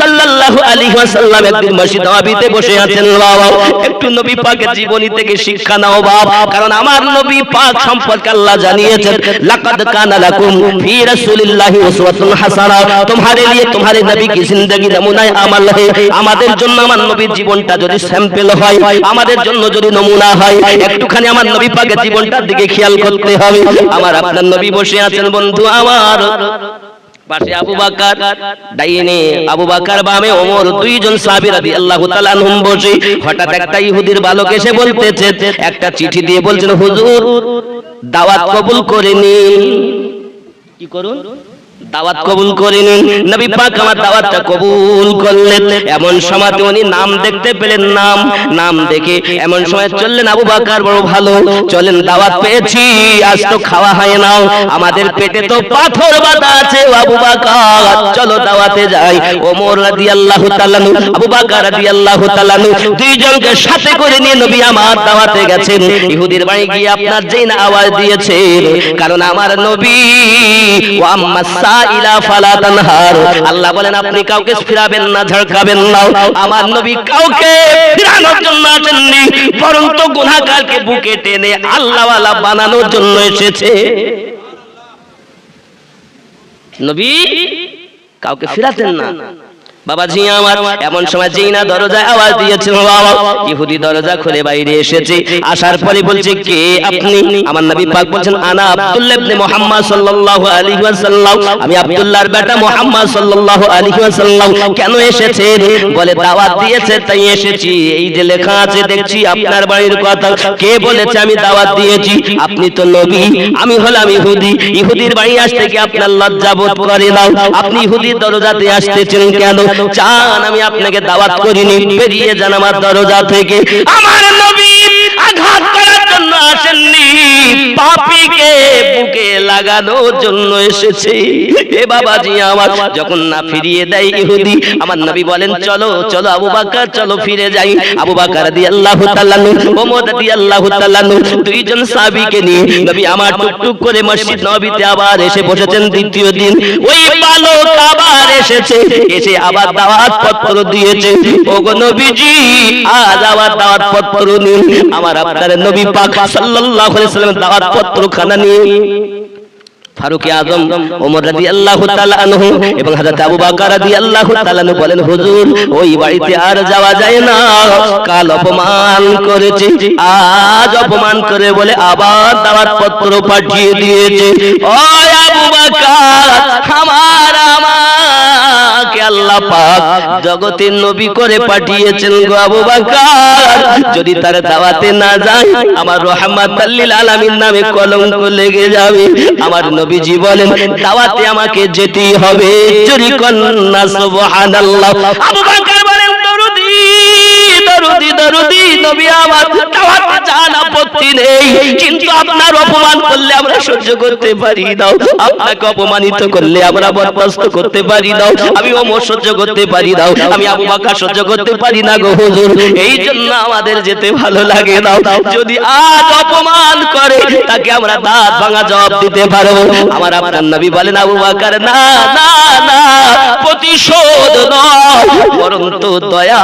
সাল্লাল্লাহু আলাইহি ওয়াসাল্লাম একদিন মসজিদ নববীতে বসে আছেন। বাবা একটু নবী পাকের জীবনী থেকে শিক্ষা নাও বাবা, কারণ আমার নবী পাক সম্পর্কে আল্লাহ জানিয়েছেন, লাকাদ কানা লাকুম ফি রাসূলিল্লাহি উসওয়াতুন হাসানাহ, তোমারে লিয়ে তোমারে নবী কি জিন্দেগি নমুনায়ে আমাল है। আমাদের জন্য আমার নবীর জীবনটা যদি স্যাম্পল হয়, আমাদের জন্য যদি নমুনা হয়, একটুখানি আমার নবী পাকের জীবনটার দিকে খেয়াল করতে হবে। আমার আপনার নবী বসে আছেন বন্ধু আমার, পাশে আবু বকর, ডাইনে আবু বকর, বামে ওমর, দুইজন সাহাবী রাদিয়াল্লাহু তাআলা আনহুম বসে। হঠাৎ একটা ইহুদির বালক এসে বলতেছে, একটা চিঠি দিয়ে বলছেন, হুজুর দাওয়াত কবুল করে নিন। কি করুন? দাওয়াত কবুল করে নিন। নবী পাক আমার দাওয়াতটা কবুল করলেন। এমন সময় উনি নাম দেখতে পেলেন, নাম দেখে এমন সময় চললেন, আবু বকর বড় ভালো, চলেন দাওয়াত পেয়েছি, আজ তো খাওয়া হয় না, আমাদের পেটে তো পাথর বাঁধা আছে, আবু বকর চলো দাওয়াতে যাই। ওমর রাদিয়াল্লাহু তাআলা, আবু বকর রাদিয়াল্লাহু তাআলা দুইজনকে সাথে করে নিয়ে নবী আমার দাওয়াতে গেছেন। ইহুদির বাড়ি গিয়ে আপনার যেই না আওয়াজ দিয়েছেন, কারণ আমার নবী ওয়া আম্মাস সাইলা ফালা তানহার, আল্লাহ বলেন আপনি কাউকে ফিরাবেন না, ঝড়কাবেন না। আমার নবী কাউকে ফিরানোর জন্য আসেননি, বরং তো গুনাহগারকে বুকে টেনে আল্লাহওয়ালা বানানোর জন্য এসেছে। নবী কাউকে ফিরাতেন না। বাবাজি আমার, এমন সময় যেই না দরজায় আওয়াজ দিয়েছিল, বাবা ইহুদি দরজা খুলে বাইরে এসেছে। আসার পরে বলছে, কে আপনি? আমার নবী পাক বলছেন, আনা আব্দুল্লাহ ইবনে মুহাম্মদ সাল্লাল্লাহু আলাইহি ওয়াসাল্লাম, আমি আব্দুল্লাহর বেটা মুহাম্মদ সাল্লাল্লাহু আলাইহি ওয়াসাল্লাম। কেন এসেছেন? বলে দাওয়াত দিয়েছে তাই এসেছি। এই যে লেখা আছে দেখছি আপনার বাড়ির কথা, কে বলেছে আমি দাওয়াত দিয়েছি? আপনি তো নবী, আমি হলাম ইহুদি। ইহুদির বাড়ি আসতে কি আপনার লজ্জা বোধ করে না? আপনি ইহুদির দরজাতে আসতেছেন কেন? চান আমি আপনাকে দাওয়াত করিনি, বেরিয়ে যান আমার দরজা থেকে। আমার নবী আঘাত করার জন্য আসেননি, পাপীকে বুকে লাগানোর জন্য এসেছে। এ বাবাজি আমার, যখন না ফিরিয়ে দেয় ইহুদি, আমার নবী বলেন, চলো চলো আবু বকর, চলো ফিরে যাই। আবু বকর রাদিয়াল্লাহু তাআলা, ওমর রাদিয়াল্লাহু তাআলা, দুইজন সাহাবীকে নিয়ে নবী আমার টুকটুক করে মসজিদ নববীতে আবার এসে বসেছেন। দ্বিতীয় দিন ওই বালক আবার এসেছে, এসে আবার দাওয়াত পত্র দিয়েছে। ওগো নবীজি আজ আবার দাওয়াত পত্র নিন। আমার আপনার নবী পাক সাল্লাল্লাহু আলাইহি ওয়াসাল্লাম দাওয়াত পত্র খানা নিয়ে ফারুক আযম ওমর রাদিয়াল্লাহু তাআলা আনহু এবং হযরত আবু বকর রাদিয়াল্লাহু তাআলা আনহু বলেন, হুজুর ওই বাড়িতে আর যাওয়া যায় না, কাল অপমান করেছে, আজ অপমান করে বলে আবার দাওয়াত পত্র পাঠিয়ে দিয়েছে। ও আবু বকর, আমাকে আল্লাহ পাক জগতের নবী করে পাঠিয়েছেন গো আবু বকর, যদি তার দাওয়াতে না যায় আমার রাহমাতাল লিল আলামিন নামে কলঙ্ক লেগে যাবে। আমার নবীজি বলেন দাওয়াতে আমাকে যেতেই হবে। চুরি কন্না সুবহানাল্লাহ। আবু বকর বলেন, দরুদি দরুদি দরুদি নবী আমার, দাওয়াতে যান আপত্তি নেই, কিন্তু আপনার অপমান করলে আমরা সহ্য করতে পারি না, আপনাকে অপমানিত করলে আমরা বরদাস্ত করতে পারি না, আমি ওমর সহ্য করতে পারি না, আমি আবু বকর সহ্য করতে পারি না গো হুজুর, এই জন্য আমাদের যেতে ভালো লাগে না। যদি আজ অপমান করে তাকে আমরা দাঁত ভাঙা জবাব দিতে পারবো। আমার আপনার নবী বলেন, আবু বকর না না না, প্রতিশোধ নয়, বরং তো দয়া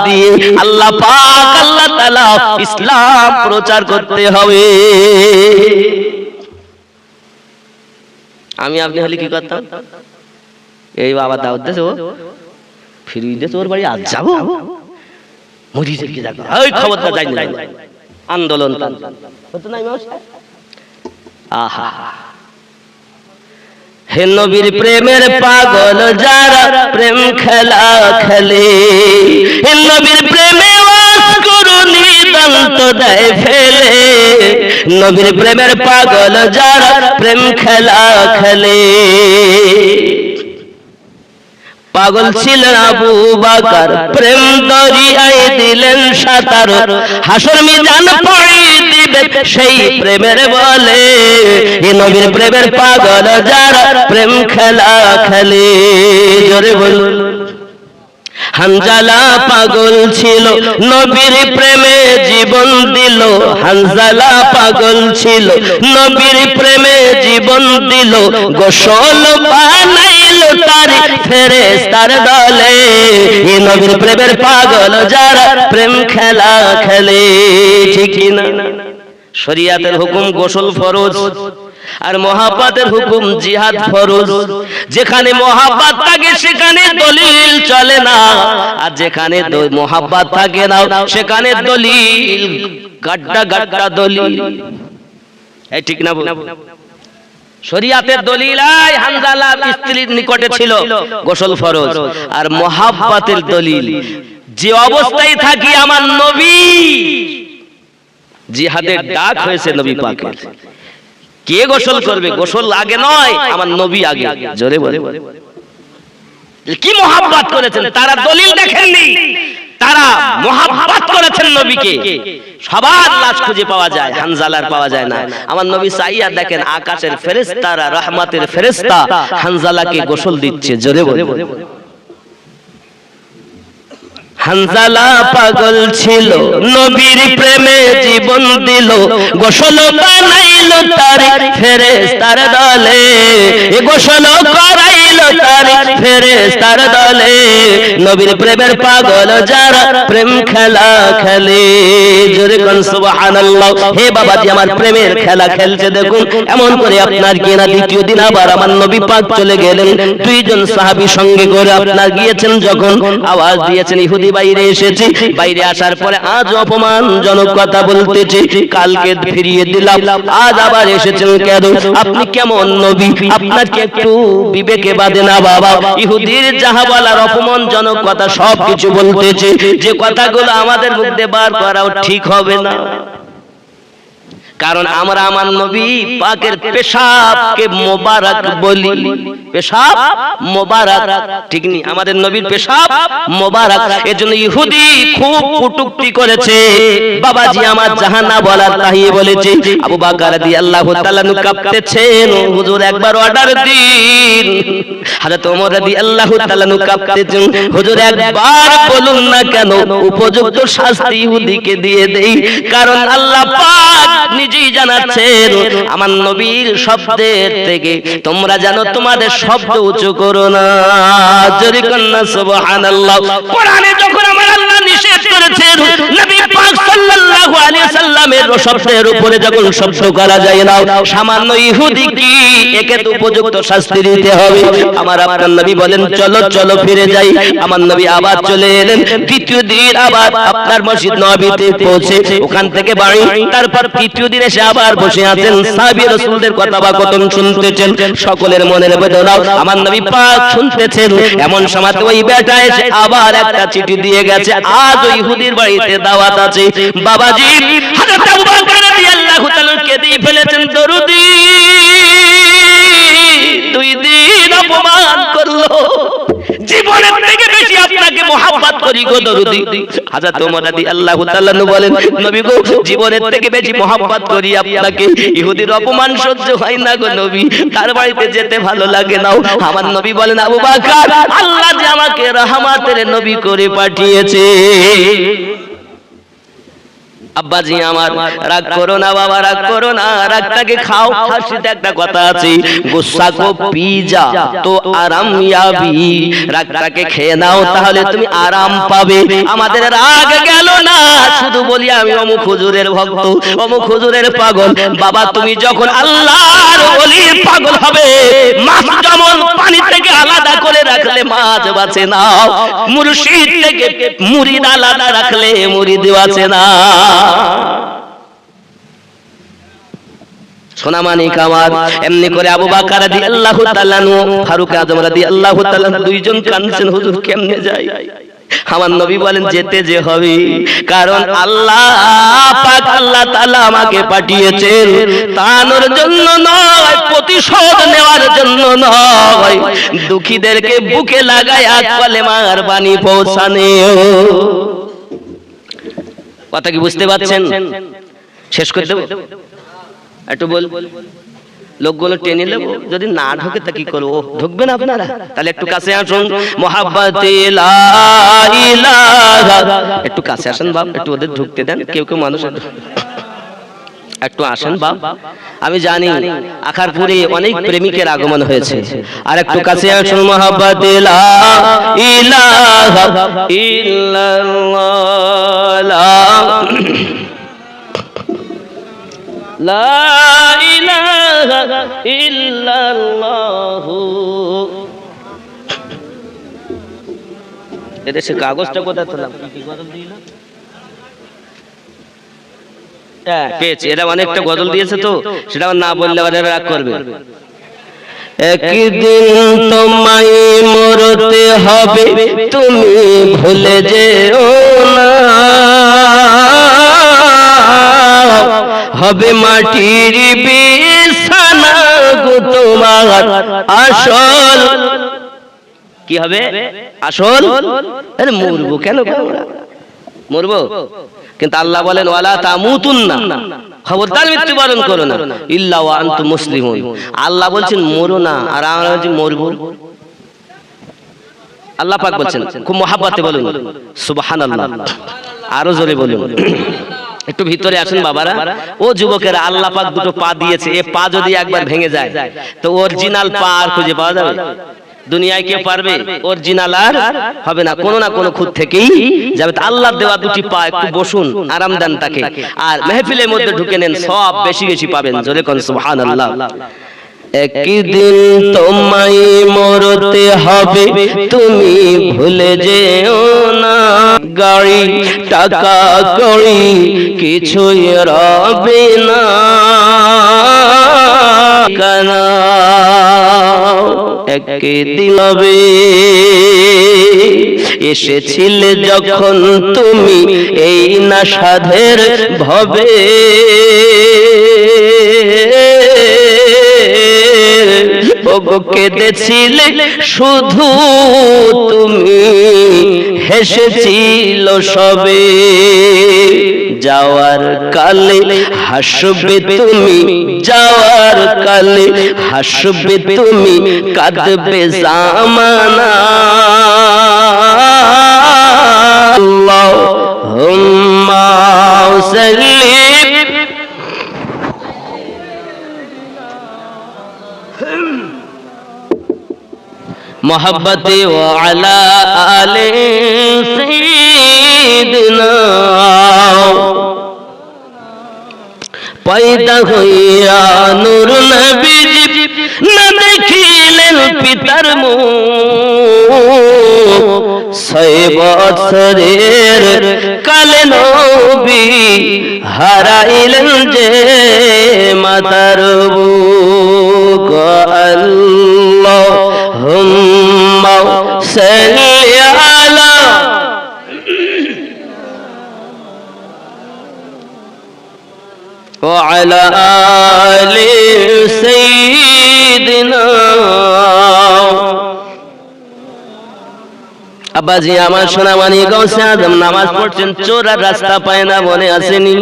দিয়ে আল্লাহ পাক আল্লাহ তাআলা ইসলাম প্রচার করতে হবে। আমি আপনি হলে কি করতাম? এই বাবা দাওয়াত দিয়েছে, ও ফিরিয়ে দিয়েছে, ওর বাড়ি আজ যাবো, মরিজের কি যাবো, ওই খবরটা যাই না, আন্দোলন হতো না। আহা, হে নবীর প্রেমের পাগল যারা প্রেম খেলা খেলে, হে নবীর প্রেমে ওয়াজ করুনি দন্ত দেয় ফেলে, নবীর প্রেমের পাগল যারা প্রেম খেলা খেলে। পাগল ছিলেন আবু বকর, প্রেম দরিয়ায় দিলেন সাঁতার, হাসর মিজান পড়িয়ে দিবে সেই প্রেমের বলে, এ নবীর প্রেমের পাগল যারা প্রেম খেলা খেলে। জোরে বলুন। হানজালা পাগল ছিল নবীর প্রেমে জীবন দিল, হানজালা পাগল ছিল নবীর প্রেমে জীবন দিল, গোসল বানাইল তার ফেরেশতার দলে, এই নবীর প্রেমের পাগল যারা প্রেম খেলা খেলে। ঠিক কি না? শরীয়তের হুকুম গোসল ফরজ, আর মহাব্বতের হুকুম জিহাদ ফরজ। যেখানে মহাব্বত থাকে সেখানে দলিল চলে না, আর যেখানে মহাব্বত থাকে না সেখানে দলিল গাড্ডা গাড্ডা দলিল। এই ঠিক না? শরীয়তের দলিল হানজালা স্ত্রীর নিকটে ছিল গোসল ফরজ, আর মহাব্বতের দলিল যে অবস্থায় থাকি আমার নবী জিহাদের ডাক হয়েছে নবী পাকের, কে গোসল করবে? গোসল আগে নয়, আমার নবী আগে। জোরে বলে কি মহাব্বত করেছেন তারা, দলিল দেখেননি, তারা মহাব্বত করেছেন নবীকে। সবার লাশ খুঁজে পাওয়া যায়, হানজালার পাওয়া যায় না। আমার নবী চাইয়া দেখেন আকাশের ফেরেশতারা, রহমতের ফেরেশতা হানজালাকে গোসল দিচ্ছে। জোরে বলে হানজালা পাগল ছিল নবীর প্রেমে জীবন দিল, গোসল বানাইল তার ফেরেশতার দলে, গোসল করাইল তার ফেরেশতার দলে, নবীর প্রেমের পাগল যারা প্রেম খেলা খেলে। জোরে কোন সুবহানাল্লাহ। হে বাবাজি, আমার প্রেমের খেলা খেলছে দেখুন। এমন করে আপনার কিনা দ্বিতীয় দিন আবার আমার নবী পাক চলে গেলেন, দুইজন সাহাবী সঙ্গে করে আপনার গিয়েছেন, যখন আওয়াজ দিয়েছেন ইহুদি বাইরে এসেছি, বাইরে আসার পরে আজ অপমানজনক কথা বলতেছি, কালকে ফিরিয়ে দিলাম, আজ আবার এসেছেন কেন? আপনি কেমন নবী? আপনার কি একটু বিবেকে বাঁধে না বাবা? ইহুদির যাহা বলার অপমানজনক কথা সব কিছু বলতেছে, যে কথাগুলো আমাদের মধ্যে বার করাও ঠিক হবে না। কারণ আমরা আমার নবী পাকের পেশাবকে মোবারক বলি, পেশাব মোবারক, ঠিক নি? আমাদের নবীর পেশাব মোবারক। এজন্য ইহুদি খুব কটূক্তি করেছে। বাবাজি আমার জাহান্নাম বলার তাহিয়ে বলেছে। আবু বকর রাদিয়াল্লাহু তাআলা কাঁপতেছেন, হুজুর একবার অর্ডার দিন। হযরত ওমর রাদিয়াল্লাহু তাআলা কাঁপতেছেন, হুজুর একবার বলুন না কেন, উপযুক্ত শাস্তি ইহুদিকে দিয়ে দেই। কারণ আল্লাহ পাক নিজেই জানাচ্ছেন আমার নবীর শব্দের থেকে তোমরা জানো তোমাদের শব্দ উঁচু করো না। জোরে কন্না সুবহানাল্লাহ। কোরআনে যখন আমার আল্লাহ নিষেধ করেছেন নবী পাক সাল্লাল্লাহু আলাইহি সাল্লামের শব্দের উপরে যখন শব্দ করা যায় না, সামান্য ইহুদি কি একে তো উপযুক্ত শাস্তি দিতে হবে। আমার আপনার নবী বলেন চলো চলো ফিরে যাই। আমার নবী আবার চলে এলেন, দ্বিতীয় দিন আবার আপনার মসজিদ নববীতে পৌঁছে ওখান থেকে বাড়ি, তারপর তৃতীয় দিন এসে আবার বসে আছেন, সাহাবী রাসূলদের কথা বা কতন শুনতেছেন, সকলের মনের বেদনা আমার নবী পাক শুনতেছেন। এমন সময় ওই বেটা এসে আবার একটা চিঠি দিয়ে গেছে, আজ ওই ইহুদির বাড়িতে দাওয়াত আছে। বাবাজি হযরত আবু বকর রাদিয়াল্লাহু তাআলা কে দিয়ে ফেলেছেন দরুদি, দুই দিন অপমান করলো, জীবনের থেকে বেশি আপনাকে মহব্বত করি গো দরুদি। হযরত ওমর রাদিয়াল্লাহু তাআলা বলেন নবী গো, জীবনের থেকে বেশি মহব্বত করি আপনাকে, ইহুদির অপমান সহ্য হয় না গো নবী, তার বাড়িতে যেতে ভালো লাগে না। আমার নবী বলেন আবু বকর, আল্লাহ যে আমাকে রহমতের নবী করে পাঠিয়েছে। আব্বাজি আমার রাগ করো না বাবা, রাগ করো না, রাগটাকে খাও। হাসিতে একটা কথা আছে, গুসা কো পি যা তো আরাম ইয়াবি, রাগটাকে খেয়ে নাও তাহলে তুমি আরাম পাবে। আমাদের রাগ গেল না, শুধু বলি আমি অমুক হুজুরের ভক্ত, অমুক হুজুরের পাগল। বাবা তুমি যখন আল্লাহর ওলির পাগল হবে, মাছ যেমন পানি থেকে আলাদা করে রাখলে মাছ বাঁচে না, মুর্শিদ থেকে মুরিদ আলাদা রাখলে মুরিদ বাঁচে না। সোনামানিক আমার, এমনি করে আবু বকর রাদিয়াল্লাহু তাআলা ফারুক আযম রাদিয়াল্লাহু তাআলা দুইজন কাঁদছেন, হুজুর কেমনে যাই? আমার নবী বলেন যেতে যে হবে, কারণ আল্লাহ পাক আল্লাহ তাআলা আমাকে পাঠিয়েছেন তানোর জন্য নয়, প্রতিশোধ নেওয়ার জন্য নয়, দুঃখীদেরকে বুকে লাগায় কলেমার বাণী পৌঁছানো। কথা কি বুঝতে পারছেন? শেষ করে দেব, একটু বল, লোকগুলো টেনে নেবো, যদি না ঢোকে তা কি করবো? ঢুকবেন আপনারা? তাহলে একটু কাছে আসুন। মুহাব্বতে লা ইলাহা, একটু কাছে আসেন বাপ, একটু ওদের ঢুকতে দেন। কেউ কেউ মানুষ একটু আসেন বাপ, আমি জানি আখারপুরে অনেক প্রেমিকের আগমন হয়েছে, আর একটু কাছে আসুন। মোহাব্বত লা ইলাহা ইল্লাল্লাহ, লা ইলাহা ইল্লাল্লাহ। এদেশে কাগজটা কোথায় পেলাম? কি গজল দিল? হ্যাঁ পেয়েছি, এরা অনেকটা গজল দিয়েছে তো, সেটা না বললে ওরা রাগ করবে। একদিন তোমায় মরতে হবে, তুমি ভুলে যেও না, হবে মাটির বিছানা গো তোমার আসল। কি হবে? আসল। আরে মরবো কেন, মরবো, কিন্তু আল্লাহ বলেন ওয়ালা তামুতুন্না, খবরদার মৃত্যুবরণ করো না, ইল্লা ওয়া আনতুম মুসলিমুন। আল্লাহ বলছেন মরো না, আর আমরা বলছি মরবো। আল্লাহ পাক বলছেন, খুব মহাব্বতে বলুন সুবহানাল্লাহ, আরো জোরে বলুন। একটু ভিতরে আসুন বাবারা ও যুবকেরা, আল্লাহ পাক দুটো পা দিয়েছে, এ পা যদি একবার ভেঙে যায় তো অরিজিনাল পা আর খুঁজে পাওয়া যাবে? দুনিয়ায় কেউ পারবে? অরিজিনাল আর হবে না, কোনো না কোনো খুদ থেকেই যাবে। আল্লাহ দেওয়া দুটি পা, একটু বসুন, আরাম দেন তাকে, আর মেহফিলের মধ্যে ঢুকে নেন, সব বেশি বেশি পাবেন। জোরে কোন সুবহানাল্লাহ। একদিন তোমায় মরতে হবে, তুমি ভুলে যেও না, গাড়ি টাকা কড়ি কিছুই রবে না, কানা একদিন হবে। এসেছিলে যখন তুমি এই না সাধের ভবে, ওগো কেঁদেছিলে শুধু তুমি, হেসেছিল সবে, যাওয়ার কালে হাসবে তুমি, যাওয়ার কালে হাসবে তুমি, কাঁদবে জামানা। আল্লাহুম্মা সাল্লি मोहब्बते व अला आले सैयदना। पैदा হইয়া নূর নবী না দেখিলেন পিতার মুখ, 6 বছরের কালে নবী হারাইলেন যে মাতার বুক। আল্লাহুম্মা সাল্লি আলা وعلى آل سيدنا। আব্বাজি আমার সোনামানি গৌসে আজম নামাজ পড়ছেন, চোর আর রাস্তা পায় না, মনে আসেনি?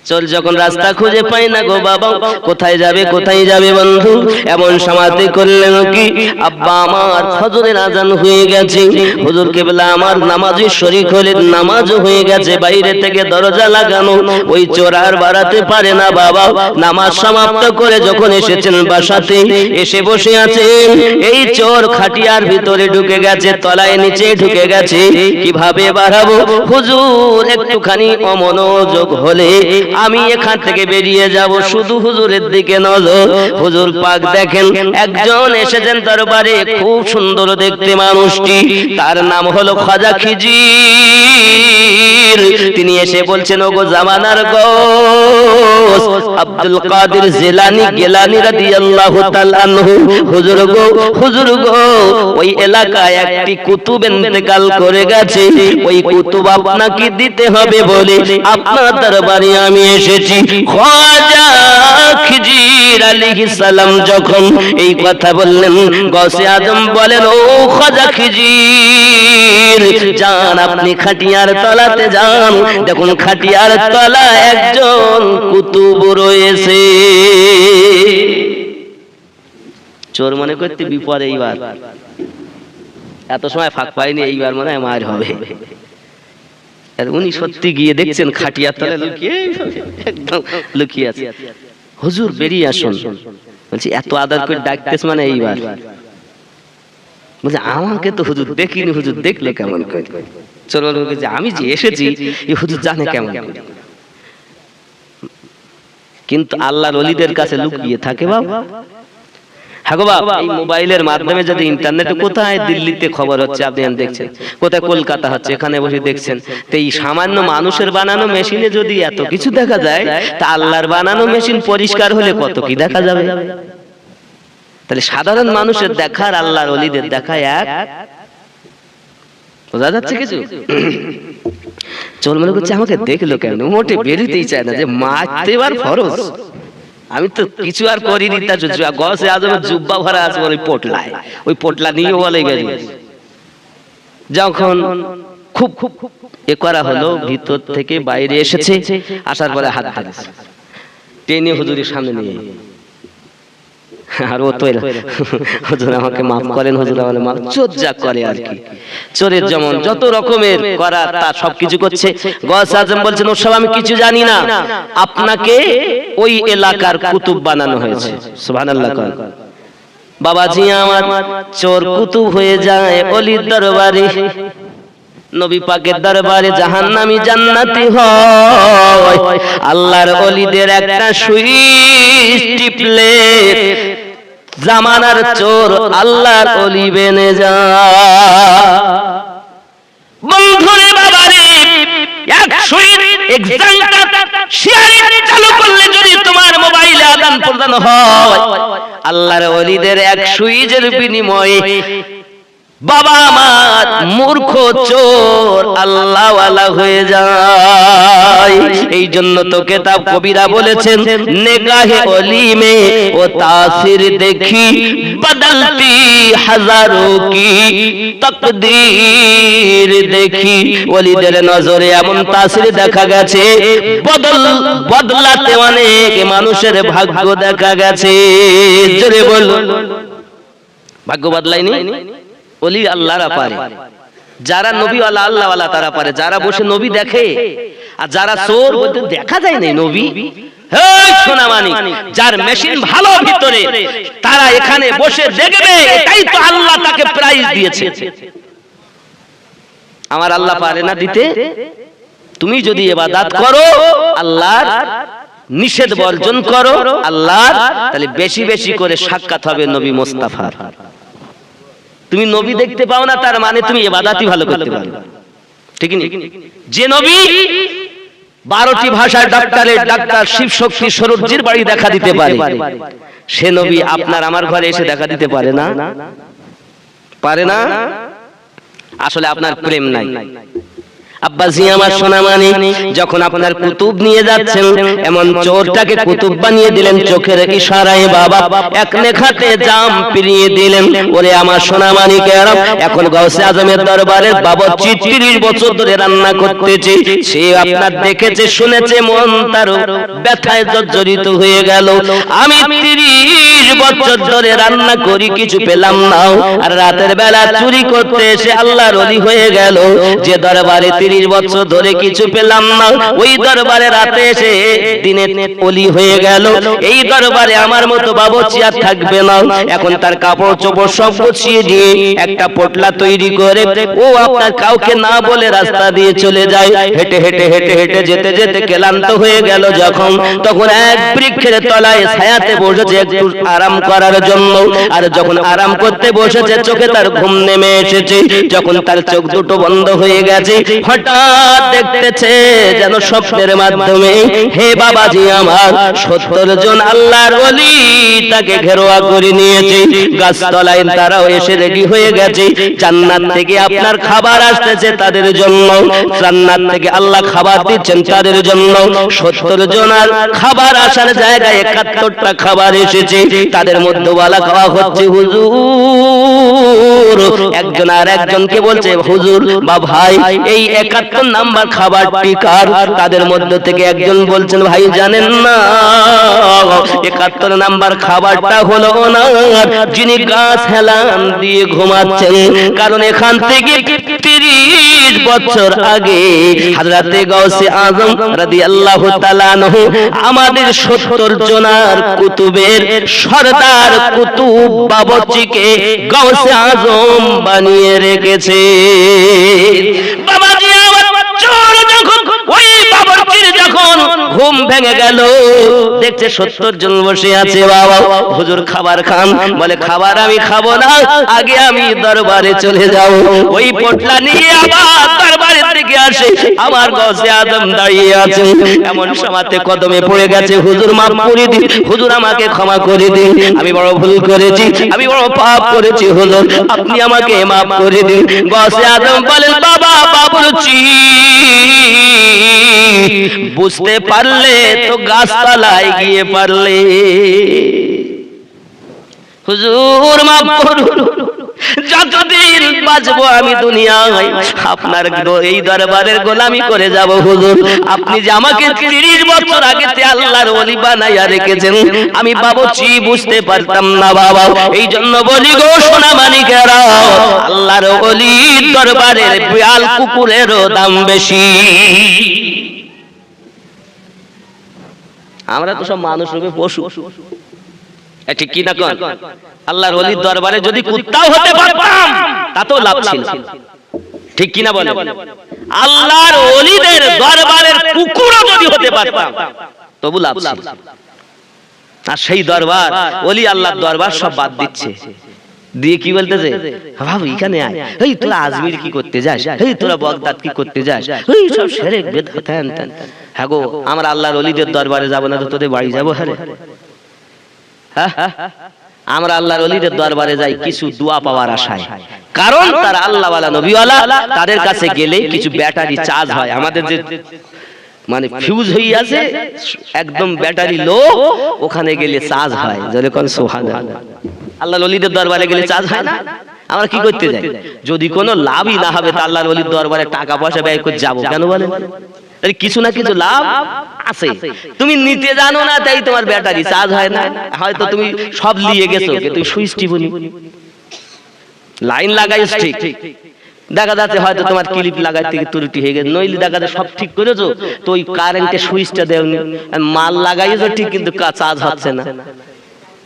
চোর যখন রাস্তা খুঁজে পায় না গো বাবা, কোথায় যাবে কোথায় যাবে বন্ধু, এমন সমাধি করলেন কি, আব্বা আমার ফজরের আজান হয়ে গেছে, হুজুর কেবলা আমার নামাজে শরীক হলেন, নামাজ হয়ে গেছে, বাইরে থেকে দরজা লাগানো, ওই চোর আর বাড়াতে পারে না বাবা। নামাজ সমাপ্ত করে যখন এসেছেন বাসাতে, এসে বসে আছেন, এই চোর খাটিয়ার ভিতরে ঢুকে গেছে, তলায় নিচে ঢুকে গেছে, কিভাবে বাড়াবো হুজুর, একটুখানি অমনোযোগ হলে আমি এখান থেকে বেরিয়ে যাব, শুধু হুজুরের দিকে নজর। হুজুর পাক দেখেন একজন এসেছেন দরবারে, খুব সুন্দর দেখতে মানুষটি, তার নাম হলো খাজা খিজির। তিনি এসে বলছেন, ওগো জামানার গৌস আব্দুল কাদের জিলানী গিলানী রাদিয়াল্লাহু তাআলা আনহু, হুজুর গো, হুজুর গো, ওই এলাকায় একটি কুতুব ইন্তেকাল করে গেছে, ওই কুতুব আপনাকে দিতে হবে বলে আপনার দরবারে আমি এসেছি। খাজা খিজির আলাইহিস সালাম যখন এই কথা বললেন, গৌসে আজম বলেন, ও খাজা খিজির, যান আপনি খাটিয়ার তলাতে যান, দেখুন খাটিয়ার তলা একজন কুতুব রয়েছে। চোর মনে করতে বিপদ, এইবার এত সময় ফাঁক পাইনি, এইবার মনে হয় মার হবে। আর উনি সত্যি গিয়ে দেখছেন খাটিয়ার তলে লুকিয়ে একদম লুকিয়ে আছে। হুজুর বেরিয়ে আসুন। বলছি এত আদর করে ডাকতেছ মানে এইবার? বলছে আমাকে তো হুজুর দেখিনি, হুজুর দেখলো কেমন করে? চলো যে আমি যে এসেছি এই হুজুর জানে কেমন করে। কিন্তু আল্লাহর ওলিদের কাছে লুকিয়ে থাকে বাবা। হ্যাঁ গো বাবা, এই মোবাইলের মাধ্যমে যদি ইন্টারনেটে কোথায় দিল্লিতে খবর হচ্ছে আপনি দেখছেন, কোথায় কলকাতা হচ্ছে, এখানে বসে দেখছেন। তো এই সামান্য মানুষের বানানো মেশিনে যদি এত কিছু দেখা যায়, তা আল্লাহর বানানো মেশিন পরিষ্কার হলে কত কি দেখা যাবে। তাহলে সাধারণ মানুষের দেখার আল্লাহর ওলিদের দেখা এক, বোঝা যাচ্ছে কিছু? চোর মনে করছে আমাকে দেখলো কেন, মোটে বেরোতেই চায় না যে মারতে এবার ফরজ। আমি তো কিছু আর করিনি, তা গসে আজমের জুব্বা ভরা আছে ওই পোটলায়, ওই পোটলা নিয়ে বলে গেছে। যখন খুব খুব এ করা হলো, ভিতর থেকে বাইরে এসেছে, আসার পরে হাত ধরেছে, টেনে হুজুরের সামনে নিয়ে। আর ও তো হুজুর আমাকে মাফ করেন, হুজুর আমাকে মাফ, চোর যা করে আর কি, চোরের যেমন যত রকমের করা তা সবকিছু করছে। গস আজম বলছেন ওসব আমি কিছু জানি না, আপনাকে ওই এলাকার কুতুব বানানো হয়েছে। সুবহানাল্লাহ। বাবাজি আমার চোর কুতুব হয়ে যায় ওলির দরবারে, নবী পাকের দরবারে জাহান্নামী জান্নাতি হয়। আল্লাহর ওলিদের একটা সুইচ টিপলে জামানার চোর আল্লাহর ওলি বেনে যায়। বন্ধুরে বাবারে, এক সুইচ শেয়ারিং চালু করলে যদি তোমার মোবাইলে আদান প্রদান হয়, আল্লাহর ওলিদের এক সুইচের বিনিময়ে বাবা আমার মূর্খ চোর আল্লাহ ওয়ালা হয়ে যায়। এই জন্য তো কিতাব কবিরা বলেছেন, নেগাহে ওলি মে ও তাসির দেখি বদলতি হাজারো কি তকদীর দেখি। ওলিদের নজরে এমন তাসির দেখা গেছে, বদলাতে অনেক মানুষের ভাগ্য দেখা গেছে। জোরে বলুন, ভাগ্য বদলায়নি? ওলি আল্লাহরা পারে, যারা নবী ওয়ালা আল্লাহ ওয়ালা তারা পারে, যারা বসে নবী দেখে। আর যারা চোর বলতে দেখা যায় না নবী, এই সোনা মানিক, যার মেশিন ভালো ভিতরে, তারা এখানে বসে দেখবে, তাই তো আল্লাহ তাকে প্রাইজ দিয়েছে। আমার আল্লাহ পারে না দিতে? তুমি যদি ইবাদত করো, আল্লাহর নিষেধ বর্জন করো আল্লাহর, তাহলে বেশি বেশি করে সাক্ষাৎ হবে নবী মুস্তাফার। তুমি নবী দেখতে পাও না তার মানে তুমি ইবাদতই ভালো করতে পারো, ঠিক না? যে নবী 12টি ভাষার ডাক্তারের ডাক্তার শিব শক্তি সরোজির বাড়ি দেখা দিতে পারে, সে নবী আপনার আমার ঘরে এসে দেখা দিতে পারে না? পারে না? আসলে আপনার প্রেম নাই। আব্বাজি আমার সোনা মানিক, যখন আপনার কুতুব নিয়ে যাচ্ছেন, এমন চোরটাকে কুতুব বানিয়ে দিলেন চোখের ইশারায়। বাবা এক নেখাতে জাম পিরিয়ে দিলেন। ওরে আমার সোনা মানিকেরা, এখন গাউসে আজমের দরবারে বাবুর্চি 30 বছর ধরে রান্না করতেছে, সে আপনার দেখেছে শুনেছে, মন তার ব্যথায় জর্জরিত হয়ে গেল। আমি 30 বছর ধরে রান্না করি, কিছু পেলাম না, আর রাতের বেলা চুরি করতে এসে আল্লাহর ওলি হয়ে গেল। যে দরবারে 30 বছর ধরে কিছু পেলাম না, ওই দরবারে রাতে এসে দিনে ওলি হয়ে গেল। এই দরবারে আমার মতো বাবুর্চি আর থাকবে না। এখন তার কাপড় চোপড় সব গুছিয়ে দিয়ে একটা পোটলা তৈরি করে ও আপনার কাউকে না বলে রাস্তা দিয়ে চলে যায়। হেঁটে হেঁটে হেঁটে হেঁটে যেতে যেতে ক্লান্ত হয়ে গেল যখন, তখন এক বৃক্ষের তলায় ছায়াতে বসেছে একটু আরাম করার জন্য। আর যখন আরাম করতে বসেছে, চোখে তার ঘুম নেমে এসেছে। যখন তার চোখ দুটো বন্ধ হয়ে গেছে, হঠাৎ দেখতেছে যেন স্বপ্নের মাধ্যমে, হে বাবাজি আমার, 70 জন আল্লাহর ওলি তাকে ঘেরোয়া করে নিয়েছে। গাছতলায় তারাও এসে রেডি হয়ে গেছে। জান্নাত থেকে আপনার খাবার আসতেছে তাদের জন্য, জান্নাত থেকে আল্লাহ খাবার দিচ্ছেন তাদের জন্য। 70 জনের খাবার আসার জায়গায় 71টা খাবার এসেছে। তাদের মধ্যে বলা খাওয়া হচ্ছে, হুজুর একজন আর একজনকে বলছে হুজুর বা ভাই এই 71 নাম্বার খাবারটি কার? তাদের মধ্যে থেকে একজন বলছেন ভাই জানেন না 71 নাম্বার খাবারটা হলো ওনার যিনি গাছ হেলান দিয়ে ঘুমাচ্ছেন। কারণ এখান থেকে 30 বছর আগে হযরতে গাউসে আজম রাদিয়াল্লাহু তাআলা আনহু আমাদের 70 জনার কুতুবের সরদার কুতুব বাবরচিকে গাউসে আজম বানিয়ে রেখেছে। বাবাজি আমার চোর যখন ওই বাবরচির যখন ঘুম ভেঙে গেল দেখছে 70 জন বসে আছে। বাবা হুজুর খাবার খান। বলে খাবার আমি খাবো না, আগে আমি দরবারে চলে যাব। ওই পোটলা নিয়ে আবার দরবারে থেকে আসে আমার গাউসে আজম দাঁড়িয়ে আছে। এমন সময়তে কদমে পড়ে গেছে হুজুর মাফ করে দিন, হুজুর আমাকে ক্ষমা করে দিন, আমি বড় ভুল করেছি, আমি বড় পাপ করেছি, হুজুর আপনি আমাকে মাফ করে দিন। গাউসে আজম বলেন বাবা বাবরচি বুঝতে পারলে তো গাছতলায় গিয়ে পারলে। হুজুর মাফ করুন, যতদিন বাঁচবো আমি দুনিয়ায় আপনার এই দরবারের গোলামি করে যাব। হুজুর আপনি যে আমাকে 30 বছর আগে আল্লাহর ওলি বানাইয়া রেখেছেন আমি বাবুচি বুঝতে পারতাম না বাবা। এই জন্য বলি গো সোনা মানিকেরা আল্লাহর ওলির দরবারের বিড়াল কুকুরেরও দাম বেশি। আমরা তো সব মানুষ রূপে পশু, ঠিক কি না কোন? আল্লাহর ওলির দরবারে যদি কুত্তাও হতে পারতাম তাতেও লাভ ছিল, ঠিক কি না বলেন? আল্লাহর ওলিদের দরবারের কুকুরও যদি হতে পারতাম তবু লাভ ছিল। আর সেই দরবার ওলি আল্লাহর দরবার সব বাদ দিচ্ছে, দিয়ে কি বলতেছে বাবু এখানে আয়, এই তোরা আজমির কি করতে যাস, এই তোরা বাগদাদ কি করতে যাস, এই সব শিরক বিদআত হ্যান ত্যান। হ্যাঁ গো আমরা আল্লাহর ওলিদের দরবারে যাব না তো তোদের বাড়ি যাবো? হ্যাঁ আমরা আল্লাহর ওলিদের দরবারে যাই কিছু দোয়া পাওয়ার আশায়, কারণ তারা আল্লাহওয়ালা নবীওয়ালা, তাদের কাছে গেলে কিছু ব্যাটারি চার্জ হয়। আমাদের যে মানে ফিউজ হয়ে আছে একদম ব্যাটারি লো, ওখানে গেলে চার্জ হয়। যেরকম সুবহানাল্লাহ আল্লাহর ওলিদের দরবারে গেলে চার্জ হয় না। আমরা কি করতে যাই? যদি কোনো লাভই না হবে তা আল্লাহর ওলির দরবারে টাকা পয়সা ব্যয় করে যাবো কেন বলেন? কিছু না কিছু লাভ আছে, তুমি নিতে জানো না তাই তোমার ব্যাটারি চার্জ হয় না। হয়তো তুমি সব নিয়ে গেছো কিন্তু সুইচ টিপুনি, লাইন লাগাইছ ঠিক, দেখা যাচ্ছে হয়তো তোমার ক্লিপ লাগাইতে ত্রুটি হয়ে গেছে, নইলে দেখা যাচ্ছে সব ঠিক করেছো তো ওই কারেন্টের সুইচটা দেওনি, মাল লাগাইছো ঠিক কিন্তু চার্জ হচ্ছে না।